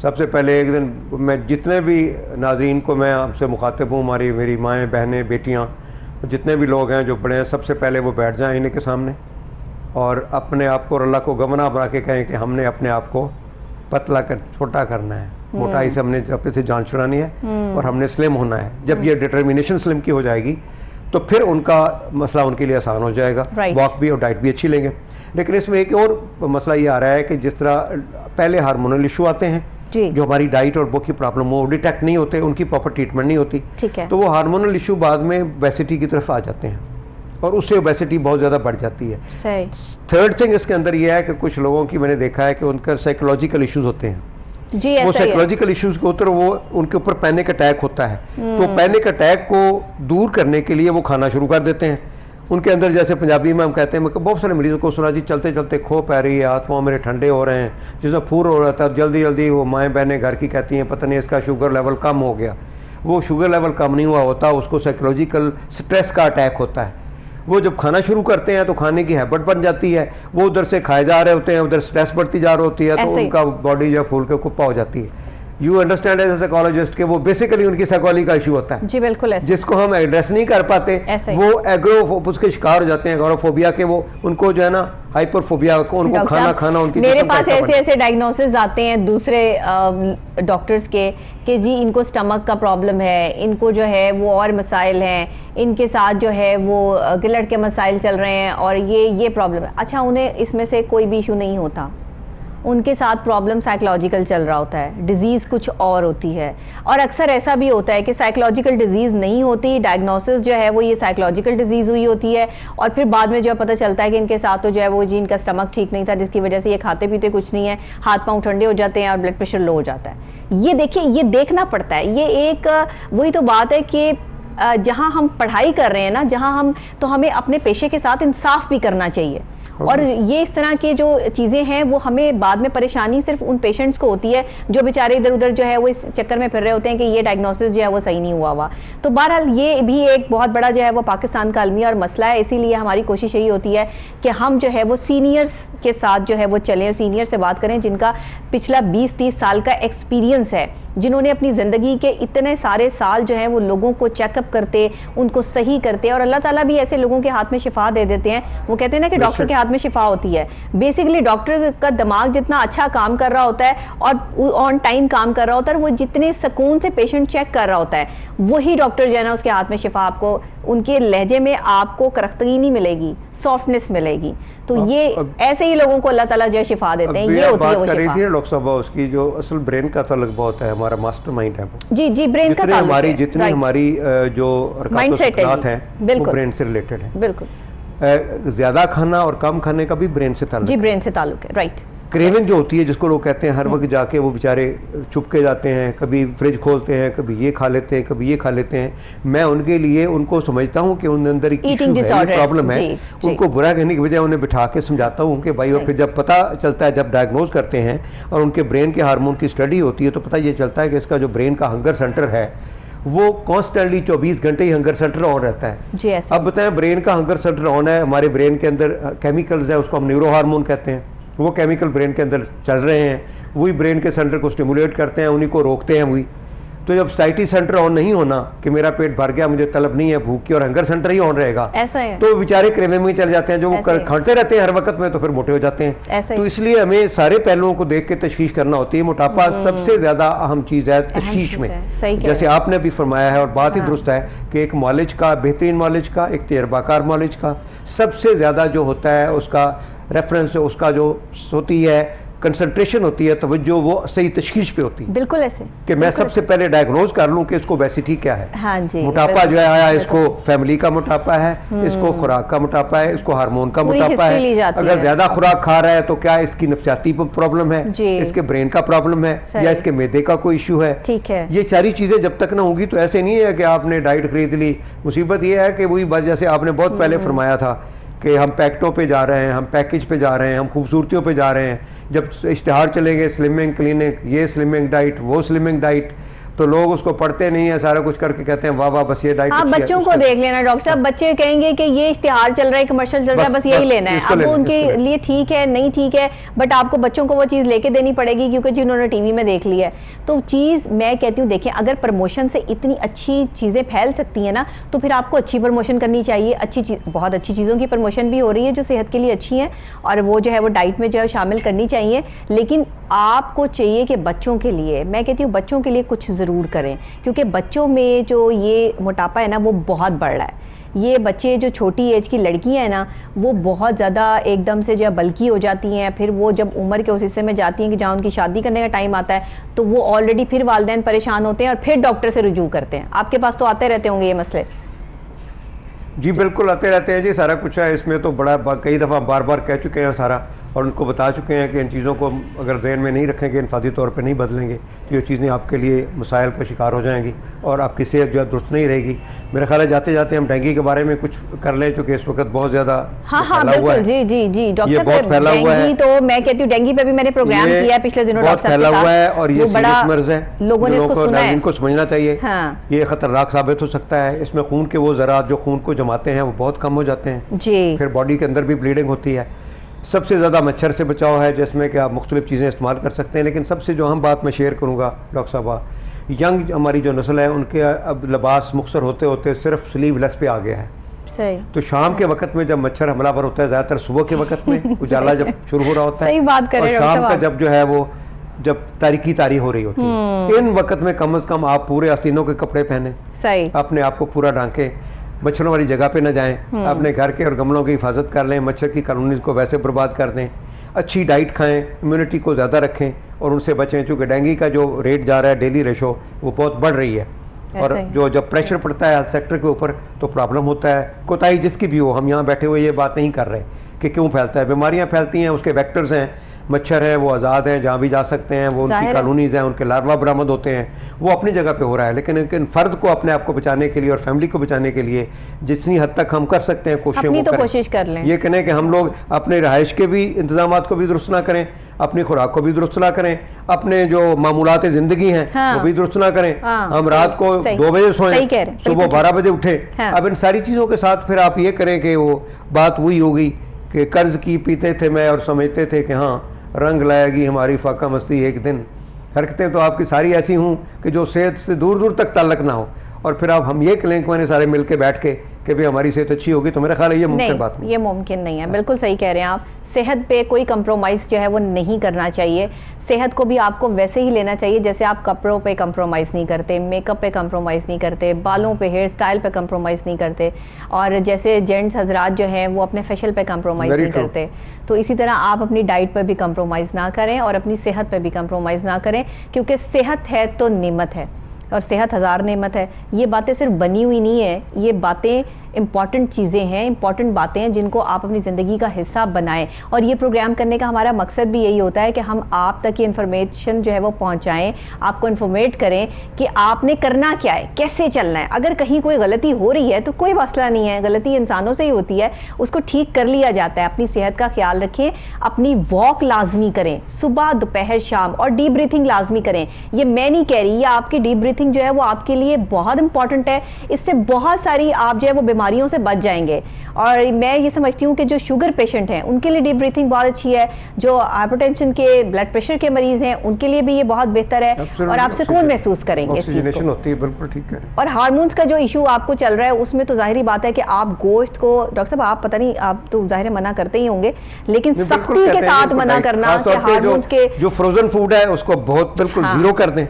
सबसे पहले एक दिन मैं जितने भी नाज़रीन को मैं आपसे मुखातिब हूँ, मेरी माएँ, बहनें, बेटियाँ, जितने भी लोग हैं जो बड़े हैं, सबसे पहले वो बैठ जाएं आईने के सामने और अपने आप को और अल्लाह को गमना बना के कहें कि हमने अपने आप को पतला कर, छोटा करना है, मोटाई से हमने जब से जान छुड़ानी है और हमने स्लिम होना है। जब ये डिटर्मिनेशन स्लिम की हो जाएगी तो फिर उनका मसला उनके लिए आसान हो जाएगा, वॉक भी और डाइट भी अच्छी लेंगे। लेकिन इसमें एक और मसला ये आ रहा है कि जिस तरह पहले हार्मोनल इशू आते हैं जो हमारी डाइट और वो की प्रॉब्लम वो डिटेक्ट नहीं होते, उनकी प्रॉपर ट्रीटमेंट नहीं होती, तो वो हार्मोनल इशू बाद में ओबेसिटी की तरफ आ जाते हैं और उससे ओबेसिटी बहुत ज़्यादा बढ़ जाती है। थर्ड थिंग इसके अंदर ये है कि कुछ लोगों की मैंने देखा है कि उनका साइकोलॉजिकल इश्यूज होते हैं। वो साइकोलॉजिकल इश्यूज के ऊपर वो उनके ऊपर पैनिक अटैक होता है, तो पैनिक अटैक को दूर करने के लिए वो खाना शुरू कर देते हैं। उनके अंदर जैसे पंजाबी में हम कहते हैं, मैं बहुत सारे मरीजों को सुना जी चलते चलते खो पै रही है, हाथ पाँव मेरे ठंडे हो रहे हैं, जिसमें फूर हो रहा था, जल्दी जल्दी वो माएँ बहनें घर की कहती हैं पता नहीं इसका शुगर लेवल कम हो गया। वो शुगर लेवल कम नहीं हुआ होता, उसको साइकोलॉजिकल स्ट्रेस का अटैक होता है। वो जब खाना शुरू करते हैं तो खाने की हैबिट बन जाती है, वो उधर से खाए जा रहे होते हैं, उधर स्ट्रेस बढ़ती जा रही होती है, तो उनका बॉडी जो फूल के कुप्पा हो जाती है। You understand as a psychologist के वो बेसिकली उनकी साइकोलॉजी का इशू होता है जी, बिल्कुल ऐसे, जिसको हम एड्रेस नहीं कर पाते, वो एग्रो उसके शिकार हो जाते हैं, एग्रोफोबिया के। वो उनको जो है ना हाइपरफोबिया को, उनको खाना उनकी मेरे पास ऐसे डायग्नोसिस आते हैं दूसरे डॉक्टर्स के कि जी इनको स्टमक का प्रॉब्लम है, इनको जो है वो और मसाइल हैं, इनके साथ जो है वो गिलड़ के मसाइल चल रहे हैं और ये प्रॉब्लम है। अच्छा, उन्हें इसमें से कोई भी इशू नहीं होता, उनके साथ प्रॉब्लम साइकोलॉजिकल चल रहा होता है, डिजीज़ कुछ और होती है। और अक्सर ऐसा भी होता है कि साइकोलॉजिकल डिजीज़ नहीं होती, डायग्नोसिस जो है वो ये साइकोलॉजिकल डिजीज़ हुई होती है, और फिर बाद में जो है पता चलता है कि इनके साथ तो जो है वो जी इनका स्टमक ठीक नहीं था, जिसकी वजह से ये खाते पीते कुछ नहीं है, हाथ पाँव ठंडे हो जाते हैं और ब्लड प्रेशर लो हो जाता है। ये देखिए, ये देखना पड़ता है। ये एक वही तो बात है कि जहाँ हम पढ़ाई कर रहे हैं ना, जहाँ हम, तो हमें अपने पेशे के साथ इंसाफ भी करना चाहिए। और ये इस तरह की जो चीज़ें हैं वो हमें बाद में परेशानी सिर्फ उन पेशेंट्स को होती है जो बेचारे इधर उधर जो है वो इस चक्कर में फिर रहे होते हैं कि ये डायग्नोसिस जो है वो सही नहीं हुआ। तो बहरहाल ये भी एक बहुत बड़ा जो है वो पाकिस्तान का अलमी और मसला है। इसीलिए हमारी कोशिश यही होती है कि हम जो है वो सीनियर्स के साथ जो है वो चलें, सीनियर से बात करें जिनका पिछला 20-30 साल का एक्सपीरियंस है, जिन्होंने अपनी ज़िंदगी के इतने सारे साल जो है वो लोगों को चेकअप करते, उनको सही करते, और अल्लाह ताला भी ऐसे लोगों के हाथ में शिफा दे देते हैं। वो कहते हैं ना कि डॉक्टर के हाथ में शिफा होती है। बेसिकली डॉक्टर का दिमाग जितना अच्छा काम कर रहा होता है और ऑन टाइम काम कर रहा होता है, वो जितने सुकून से पेशेंट चेक कर रहा होता है, वही डॉक्टर जो है ना उसके हाथ में शिफा, आपको उनके लहजे में आपको करख्तगी नहीं मिलेगी, सॉफ्टनेस मिलेगी। तो ये ऐसे ही लोगों को अल्लाह ताला जो है शिफा देते हैं। ये होती है वो शिफा। डॉक्टर साहब उसकी जो असल ब्रेन का ताल्लुक बहुत है, हमारा मास्टरमाइंड है वो। जी, ब्रेन का ताल्लुक है। जितनी हमारी जो माइंडसेट है वो ब्रेन से रिलेटेड है। बिल्कुल, ज्यादा खाना और कम खाने का भी ब्रेन से ताल्लुक जी, ब्रेन से ताल्लुक है, राइट। क्रेविंग जो होती है, जिसको लोग कहते हैं हर वक्त जाके वो बेचारे छुप के जाते हैं, कभी फ्रिज खोलते हैं, कभी ये खा लेते हैं, कभी ये खा लेते हैं। मैं उनके लिए उनको समझता हूँ कि उनके अंदर प्रॉब्लम है। उनको बुरा कहने की बजाय उन्हें बिठा के समझाता हूँ कि भाई, और फिर जब पता चलता है, जब डायग्नोज करते हैं और उनके ब्रेन के हार्मोन की स्टडी होती है, तो पता ये चलता है कि इसका जो ब्रेन का हंगर सेंटर है वो कॉन्स्टेंटली 24 घंटे ही हंगर सेंटर ऑन रहता है जी। ऐसा अब बताएं, ब्रेन का हंगर सेंटर ऑन है, हमारे ब्रेन के अंदर केमिकल्स है, उसको हम न्यूरो हार्मोन कहते हैं, वो केमिकल ब्रेन के अंदर चल रहे हैं, वही ब्रेन के सेंटर को स्टिमुलेट करते हैं, उन्हीं को रोकते हैं वही। तो जब स्टाइटी सेंटर ऑन नहीं होना कि मेरा पेट भर गया, मुझे तलब नहीं है भूख की, और हंगर सेंटर ही ऑन रहेगा, ऐसा है, तो बेचारे क्रेविंग में चले जाते हैं, जो वो खाते रहते हैं हर वक्त में, तो फिर मोटे हो जाते हैं। तो इसलिए हमें सारे पहलुओं को देख के तशखीश करना होती है। मोटापा सबसे ज्यादा अहम चीज़ है तशखीश में, जैसे आपने भी फरमाया है, और बात ही दुरुस्त है कि एक मॉलिज का, बेहतरीन मॉलिज का, एक तजर्बाकार मॉलिज का सबसे ज़्यादा जो होता है उसका रेफरेंस, उसका जो होती है कंसंट्रेशन होती है, तवज्जो, वो सही तशखीश पे होती है। बिल्कुल ऐसे कि मैं सबसे पहले डायग्नोज कर लूं कि इसको ओबेसिटी क्या है। हाँ जी, मोटापा जो है आया, इसको फैमिली का मोटापा है, इसको खुराक का मोटापा है, इसको हार्मोन का मोटापा है, अगर ज्यादा खुराक खा रहा है तो क्या इसकी नफसियाती प्रॉब्लम है, इसके ब्रेन का प्रॉब्लम है, या इसके मैदे का कोई इशू है। ठीक है, ये सारी चीजें जब तक ना होंगी तो ऐसे नहीं है कि आपने डाइट खरीद ली। मुसीबत ये है कि वही बात जैसे आपने बहुत पहले फरमाया था कि हम पैकेटों पे जा रहे हैं, हम पैकेज पे जा रहे हैं, हम खूबसूरतियों पे जा रहे हैं। जब इश्तिहार चलेंगे स्लिमिंग क्लिनिक, ये स्लिमिंग डाइट, वो स्लिमिंग डाइट, तो लोग उसको पढ़ते नहीं है, सारा कुछ करके कहते हैं वाह वाह बस ये डाइट। आप बच्चों को देख लेना डॉक्टर साहब, बच्चे कहेंगे कि ये इश्तिहार चल रहा है, कमर्शियल चल रहा है, बस यही लेना है। अब वो उनके लिए ठीक है, नहीं ठीक है, बट आपको बच्चों को वो चीज़ लेके देनी पड़ेगी क्योंकि जिन्होंने टीवी में देख लिया है। तो चीज़ मैं कहती हूँ, देखिए, अगर प्रमोशन से इतनी अच्छी चीज़ें फैल सकती हैं ना, तो फिर आपको अच्छी प्रमोशन करनी चाहिए। अच्छी चीज़, बहुत अच्छी चीज़ों की प्रमोशन भी हो रही है जो सेहत के लिए अच्छी हैं, और वो जो है वो डाइट में जो है शामिल करनी चाहिए। लेकिन आपको चाहिए कि बच्चों के लिए, मैं कहती हूँ बच्चों के लिए कुछ ज़रूर करें, क्योंकि बच्चों में जो ये मोटापा है ना वो बहुत बढ़ रहा है। ये बच्चे जो छोटी एज की लड़कियां हैं ना, वो बहुत ज़्यादा एकदम से जो है बल्की हो जाती हैं। फिर वो जब उम्र के उस हिस्से में जाती हैं कि जहाँ उनकी शादी करने का टाइम आता है, तो वो ऑलरेडी फिर वालिदैन परेशान होते हैं और फिर डॉक्टर से रुजू करते हैं। आपके पास तो आते रहते होंगे ये मसले। जी बिल्कुल आते रहते हैं जी, सारा कुछ है इसमें, तो बड़ा कई दफ़ा बार बार कह चुके हैं सारा। और उनको बता चुके हैं कि इन चीज़ों को अगर ज़हन में नहीं रखेंगे, इनफादी तौर पे नहीं बदलेंगे तो ये चीज़ें आपके लिए मसाइल का शिकार हो जाएंगी और आपकी सेहत जो है दुरुस्त नहीं रहेगी। मेरा ख्याल है जाते जाते हम डेंगू के बारे में कुछ कर लें, क्योंकि इस वक्त बहुत ज़्यादा फैला हुआ है। जी जी जी डॉक्टर ये बहुत फैला हुआ है। तो मैं कहती हूँ डेंगू पे भी मैंने प्रोग्राम किया है पिछले दिनों, बहुत फैला हुआ है और ये सीरियस मर्ज है, लोगों ने इसको सुना है, इनको समझना चाहिए। ये खतरनाक साबित हो सकता है। इसमें खून के वो ज़रात जो खून को जमाते हैं वो बहुत कम हो जाते हैं जी, फिर बॉडी के अंदर भी ब्लीडिंग होती है। सबसे ज़्यादा मच्छर से बचाव है, जिसमें कि आप मुख्तलिफ चीज़ें इस्तेमाल कर सकते हैं। लेकिन सबसे जो अहम बात मैं शेयर करूँगा डॉक्टर साहबा, यंग हमारी जो नस्ल है उनके अब लिबास मुख्तसर होते होते सिर्फ स्लीवलेस पे आ गया है। सही। तो शाम के वक्त में जब मच्छर हमलावर होता है, ज़्यादातर सुबह के वक्त में उजाला जब शुरू हो रहा होता है, सही बात कर रहे हैं, और शाम का जब जो है वो जब तारी हो रही होती है, इन वक्त में कम से कम आप पूरे आस्तीनों के कपड़े पहने, सही, अपने आप को पूरा ढांके, मच्छरों वाली जगह पे न जाएं, अपने घर के और गमलों की हिफाजत कर लें, मच्छर की कॉलोनीज को वैसे बर्बाद कर दें, अच्छी डाइट खाएं, इम्यूनिटी को ज़्यादा रखें और उनसे बचें, चूँकि डेंगू का जो रेट जा रहा है डेली रेशो वो बहुत बढ़ रही है। और जो जब प्रेशर पड़ता है हेल्थ सेक्टर के ऊपर तो प्रॉब्लम होता है। कोताही जिसकी भी हो, हम यहाँ बैठे हुए ये बात नहीं कर रहे कि क्यों फैलता है। बीमारियाँ फैलती हैं, उसके वेक्टर्स हैं, मच्छर हैं वो आज़ाद हैं, जहाँ भी जा सकते हैं, वो उनकी कॉलोनीज़ हैं, उनके लार्वा बरामद होते हैं, वो अपनी जगह पे हो रहा है। लेकिन फ़र्द को अपने आप को बचाने के लिए और फैमिली को बचाने के लिए जितनी हद तक हम कर सकते हैं कोशिश कर लें। ये कहने कि हम लोग अपने रहाइश के भी इंतजाम को भी दुरुस्त ना करें, अपनी खुराक को भी दुरुस्त ना करें, अपने जो मामूलात ज़िंदगी हैं वो भी दुरुस्त ना करें। हम रात को 2 बजे सोएं, सुबह 12 बजे उठें। अब इन सारी चीज़ों के साथ फिर आप ये करें कि वो बात वही होगी कि कर्ज़ की पीते थे मैं और समझते थे कि हाँ रंग लाएगी हमारी फाका मस्ती एक दिन। हरकतें तो आपकी सारी ऐसी हों कि जो सेहत से दूर दूर तक ताल्लुक़ ना हो, और फिर आप हम ये करें कि मैंने सारे मिल के बैठ के कि भी हमारी सेहत अच्छी होगी, तो मेरा ख्याल है ये मुमकिन बात नहीं, ये मुमकिन नहीं है। बिल्कुल सही कह रहे हैं आप। सेहत पे कोई कंप्रोमाइज़ जो है वो नहीं करना चाहिए। सेहत को भी आपको वैसे ही लेना चाहिए जैसे आप कपड़ों पे कंप्रोमाइज़ नहीं करते, मेकअप पे कंप्रोमाइज़ नहीं करते, बालों पे हेयर स्टाइल पे कंप्रोमाइज़ नहीं करते, और जैसे जेंट्स हजरात जो हैं वो अपने फेशियल पे कंप्रोमाइज़ नहीं करते, तो इसी तरह आप अपनी डाइट पर भी कंप्रोमाइज़ ना करें और अपनी सेहत पर भी कंप्रोमाइज़ ना करें, क्योंकि सेहत है तो नेमत है और सेहत हज़ार नेमत है। ये बातें सिर्फ बनी हुई नहीं है, ये बातें इंपॉर्टेंट चीज़ें हैं, इंपॉर्टेंट बातें हैं जिनको आप अपनी ज़िंदगी का हिस्सा बनाएं। और ये प्रोग्राम करने का हमारा मकसद भी यही होता है कि हम आप तक ये इन्फॉर्मेशन जो है वो पहुंचाएं, आपको इन्फॉर्मेट करें कि आपने करना क्या है, कैसे चलना है। अगर कहीं कोई गलती हो रही है तो कोई मसला नहीं है, गलती इंसानों से ही होती है, उसको ठीक कर लिया जाता है। अपनी सेहत का ख्याल रखें, अपनी वॉक लाजमी करें सुबह दोपहर शाम, और डीप ब्रीथिंग लाजमी करें। ये मैं नहीं कह रही, ये आपकी डीप ब्रीथिंग जो है वो आपके लिए बहुत इंपॉर्टेंट है। इससे बहुत सारी आप जो है वो बीमारियों से बच जाएंगे। और मैं ये समझती हूँ कि जो शुगर पेशेंट हैं उनके लिए डीप ब्रीथिंग बहुत अच्छी है, जो हाइपरटेंशन के ब्लड प्रेशर के मरीज हैं उनके लिए भी ये बहुत बेहतर है, और आप सुकून महसूस करेंगे इस चीज़ को। होती है, बिल्कुल ठीक है। और हार्मोन्स का जो इशू आपको चल रहा है उसमें तो जाहिर बात है कि आप गोश्त को, डॉक्टर साहब आप पता नहीं, आप तो जाहिर मना करते ही होंगे, लेकिन सख्ती के साथ मना करना कि हार्मोन्स के जो फ्रोजन फूड है उसको बहुत बिल्कुल जीरो कर दें,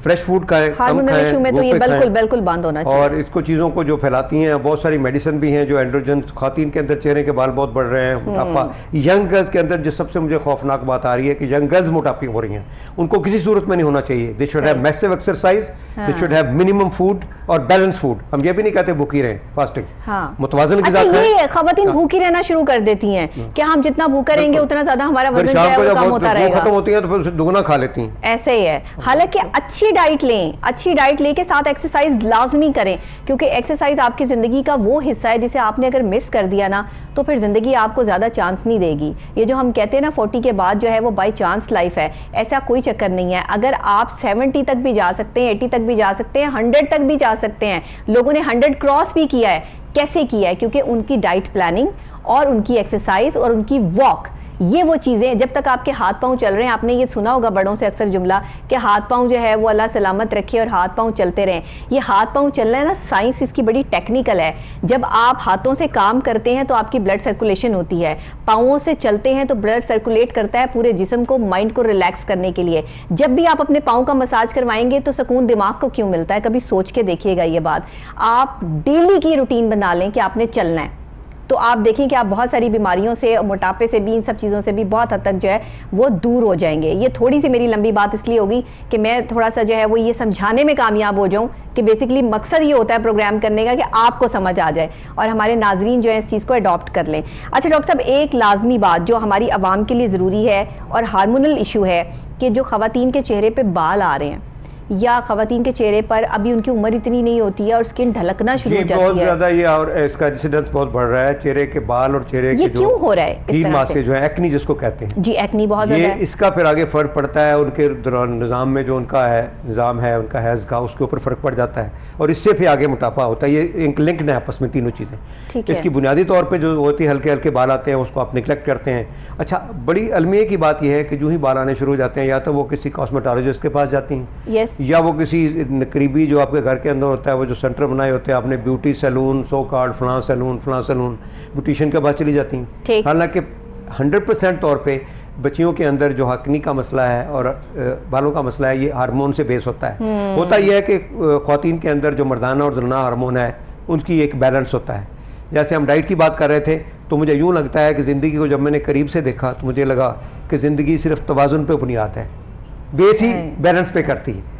फ्रेश फूड खाएं, हार्मोनल इशू में तो ये बिल्कुल बंद होना चाहिए। और इसको चीज़ों को जो फैलाती हैं, बहुत सारी मेडिसिन भी हैं जो एंड्रोजन, खातन के अंदर चेहरे के बाल बहुत बढ़ रहे हैं, मोटापा, यंग गर्ल्स के अंदर जो सबसे मुझे खौफनाक बात आ रही है कि यंग गर्ल्स मोटापी हो रही हैं, उनको किसी सूरत में नहीं होना चाहिए। They should have massive exercise, they should have minimum food और बैलेंस फूड। हम ये भी नहीं कहते भूखी रहें, फास्टिंग, मुतवाज़िन ग़िज़ा खाएं। ख़वातीन भूखी रहना शुरू कर देती हैं कि हम जितना भूखा रहेंगे उतना ज़्यादा हमारा वजन जो है वो कम होता रहेगा, खत्म होती है तो फिर दुगना खा लेती हैं। ऐसे ही है। हालांकि अच्छी डाइट लें, अच्छी डाइट लेके साथ एक्सरसाइज लाजमी करें, क्योंकि एक्सरसाइज आपकी ज़िंदगी का वो हिस्सा है जिसे आपने अगर मिस कर दिया ना तो फिर ज़िंदगी आपको ज़्यादा चांस नहीं देगी। ये जो हम कहते हैं ना 40 के बाद जो है वो बाई चांस लाइफ है, ऐसा कोई चक्कर नहीं है। अगर आप 70 तक भी जा सकते हैं, 80 तक भी जा सकते हैं, 100 तक भी जा सकते हैं। लोगों ने 100 क्रॉस भी किया है। कैसे किया है? क्योंकि उनकी डाइट प्लानिंग और उनकी एक्सरसाइज और उनकी वॉक, ये वो चीज़ें, जब तक आपके हाथ पांव चल रहे हैं, आपने ये सुना होगा बड़ों से अक्सर जुमला कि हाथ पांव जो है वो अल्लाह सलामत रखे और हाथ पांव चलते रहें। ये हाथ पांव चलना है ना, साइंस इसकी बड़ी टेक्निकल है। जब आप हाथों से काम करते हैं तो आपकी ब्लड सर्कुलेशन होती है, पाँवों से चलते हैं तो ब्लड सर्कुलेट करता है पूरे जिस्म को, माइंड को रिलैक्स करने के लिए। जब भी आप अपने पाँव का मसाज करवाएंगे तो सुकून दिमाग को क्यों मिलता है? कभी सोच के देखिएगा ये बात। आप डेली की रूटीन बना लें कि आपने चलना है, तो आप देखें कि आप बहुत सारी बीमारियों से, मोटापे से भी, इन सब चीज़ों से भी बहुत हद तक जो है वो दूर हो जाएंगे। ये थोड़ी सी मेरी लंबी बात इसलिए होगी कि मैं थोड़ा सा जो है वो ये समझाने में कामयाब हो जाऊँ कि बेसिकली मकसद ये होता है प्रोग्राम करने का कि आपको समझ आ जाए और हमारे नाजरीन जो है इस चीज़ को अडॉप्ट कर लें। अच्छा डॉक्टर साहब, एक लाजमी बात जो हमारी आवाम के लिए ज़रूरी है और हार्मोनल इशू है कि जो ख़वातीन के चेहरे पे बाल आ रहे हैं या ख़वातीन के चेहरे पर अभी उनकी उम्र इतनी नहीं होती है और स्किन ढलकना शुरू हो जाती है। बहुत ज़्यादा ये और इसका इंसिडेंस बहुत बढ़ रहा है। चेहरे के बाल और चेहरे के जो क्यों हो रहा है कील मासे जो है, एक्नी जिसको कहते हैं जी, एक्नी बहुत ज़्यादा है। इसका फिर आगे फ़र्क पड़ता है उनके निज़ाम में, जो उनका है निज़ाम है उनका हैज़ का, उसके ऊपर फ़र्क पड़ जाता है और इससे फिर आगे मोटापा होता है। ये एक लिंक्ड है आपस में तीनों चीज़ें। इसकी बुनियादी तौर पर जो होती है हल्के हल्के बाल आते हैं उसको आप निगलेक्ट करते हैं। अच्छा, बड़ी अलमिया की बात यह है कि जो ही बाल आने शुरू हो जाते हैं या तो वो किसी कॉस्मेटोलॉजिस्ट के पास जाती हैं या वो किसी करीबी जो आपके घर के अंदर होता है, वो जो सेंटर बनाए होते हैं आपने, ब्यूटी सैलून, सो कार्ड फलां सैलून ब्यूटिशियन के पास चली जाती हैं। हालांकि 100% तौर पे बच्चियों के अंदर जो हकनी का मसला है और बालों का मसला है, ये हार्मोन से बेस होता है। होता यह है कि ख़वातीन के अंदर जो मर्दाना और ज़नाना हार्मोन है उनकी एक बैलेंस होता है। जैसे हम डाइट की बात कर रहे थे तो मुझे यूँ लगता है कि ज़िंदगी को जब मैंने करीब से देखा तो मुझे लगा कि ज़िंदगी सिर्फ तवाज़ुन पे बुनियाद है, बेस ही बैलेंस पे करती है।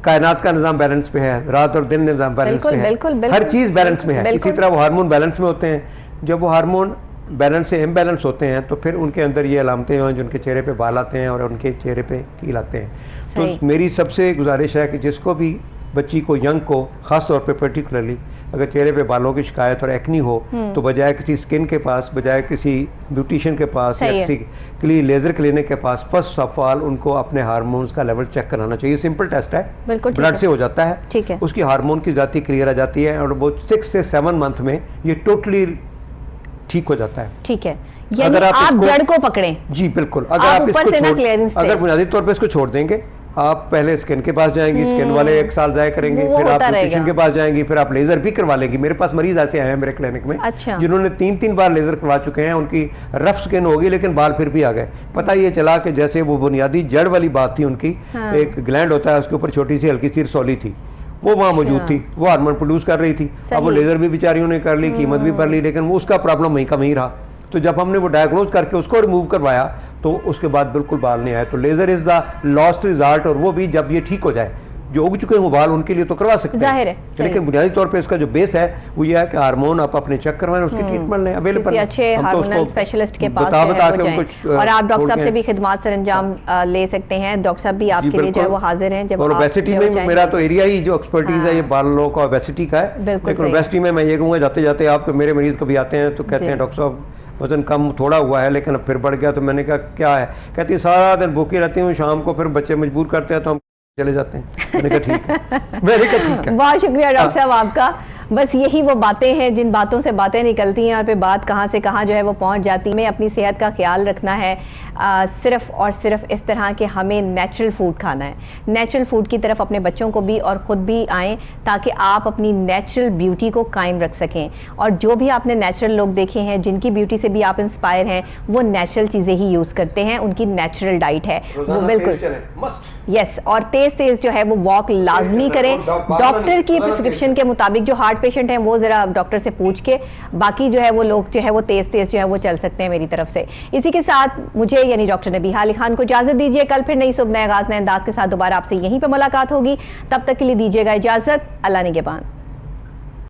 कायनात का निज़ाम बैलेंस पे है, रात और दिन निज़ाम बैलेंस पे है, हर चीज़ बैलेंस में है। इसी तरह वो हार्मोन बैलेंस में होते हैं। जब वो हार्मोन बैलेंस से इम्बैलेंस होते हैं तो फिर उनके अंदर ये अलामतें हैं जो उनके चेहरे पे बाल आते हैं और उनके चेहरे पे कील आते हैं। तो मेरी सबसे गुजारिश है कि जिसको भी बच्ची को, यंग को ख़ास तौर पे पर्टिकुलरली अगर चेहरे पे बालों की शिकायत और एक्नी हो तो बजाय किसी स्किन के पास, बजाय किसी ब्यूटिशियन के पास या किसी लेज़र क्लिनिक के पास, फर्स्ट ऑफ ऑल उनको अपने हार्मोन्स का लेवल चेक कराना चाहिए। सिंपल टेस्ट है, ब्लड से हो जाता है, उसकी हार्मोन की जाती क्लियर आ जाती है और वो 6 से 7 मंथ में ये टोटली ठीक हो जाता है। ठीक है, यानी आप जड़ को पकड़ें। जी बिल्कुल। अगर आप इसको अगर बुनियादी तौर पे इसको छोड़ देंगे, आप पहले स्किन के पास जाएंगी, स्किन वाले 1 साल जाया करेंगे, फिर आप ब्यूटिशियन के पास जाएंगी, फिर आप लेजर भी करवा लेंगी। मेरे पास मरीज ऐसे आए हैं मेरे क्लिनिक में जिन्होंने 3-3 बार लेजर करवा चुके हैं। उनकी रफ स्किन होगी लेकिन बाल फिर भी आ गए। पता ये चला कि जैसे वो बुनियादी जड़ वाली बात थी उनकी, एक ग्लैंड होता है उसके ऊपर छोटी सी हल्की सी रसौली थी, वो वहाँ मौजूद थी, वो हार्मोन प्रोड्यूस कर रही थी। अब वो लेजर भी बेचारियों ने कर ली, कीमत भी कर ली, लेकिन वो उसका प्रॉब्लम वहीं का वहीं रहा। तो जब हमने वो डायग्नोज करके उसको रिमूव करवाया तो उसके बाद बिल्कुल बाल नहीं आए। तो laser is the lost result, और वो भी जब ये ठीक हो जाए, जो उग चुके हैं वो बाल, उनके लिए तो करवा सकते हैं, लेकिन बुनियादी तौर पे इसका जो बेस है वो ये है कि हार्मोन आप अपने चेक करवाएं, उसकी ट्रीटमेंट लें, अवेलेबल अच्छे हार्मोनल स्पेशलिस्ट के पास और आप डॉक्टर साहब से भी खिदमत सरंजाम ले सकते हैं। डॉक्टर साहब भी आपके लिए जो है वो हाजिर हैं। जब ओबेसिटी में मेरा तो एरिया ही जो एक्सपर्टीज है ये बालों का, ओबेसिटी का है। लेकिन ओबेसिटी में मैं ये कहूँगा, जाते जाते आप मेरे मरीज कभी आते हैं तो कहते हैं डॉक्टर साहब वजन कम थोड़ा हुआ है लेकिन अब फिर बढ़ गया। तो मैंने कहा क्या है? कहती है सारा दिन भूखी रहती हूँ, शाम को फिर बच्चे मजबूर करते हैं तो हम चले जाते हैं। मैंने कहा ठीक है, मैंने कहा ठीक है। बहुत शुक्रिया डॉक्टर साहब आपका। बस यही वो बातें हैं जिन बातों से बातें निकलती हैं और फिर बात कहाँ से कहाँ जो है वो पहुँच जाती है। हमें अपनी सेहत का ख्याल रखना है, सिर्फ़ और सिर्फ इस तरह के हमें नेचुरल फूड खाना है। नेचुरल फूड की तरफ अपने बच्चों को भी और ख़ुद भी आएँ ताकि आप अपनी नेचुरल ब्यूटी को कायम रख सकें। और जो भी आपने नेचुरल लोग देखे हैं जिनकी ब्यूटी से भी आप इंस्पायर हैं, वो नेचुरल चीज़ें ही यूज़ करते हैं, उनकी नेचुरल डाइट है वो बिल्कुल यस। और तेज़ जो है वो वॉक लाजमी करें डॉक्टर की प्रिस्क्रिप्शन के मुताबिक। जो हार्ट पेशेंट हैं वो ज़रा डॉक्टर से पूछ के, बाकी जो है वो लोग जो है वो तेज़ जो है वो चल सकते हैं मेरी तरफ से। इसी के साथ मुझे यानी डॉक्टर नबीहा अली खान को इजाज़त दीजिए। कल फिर नई सुबह नए आगाज़ नए अंदाज के साथ दोबारा आपसे यहीं पर मुलाकात होगी। तब तक के लिए दीजिएगा इजाज़त। अल्लाह निगहबान।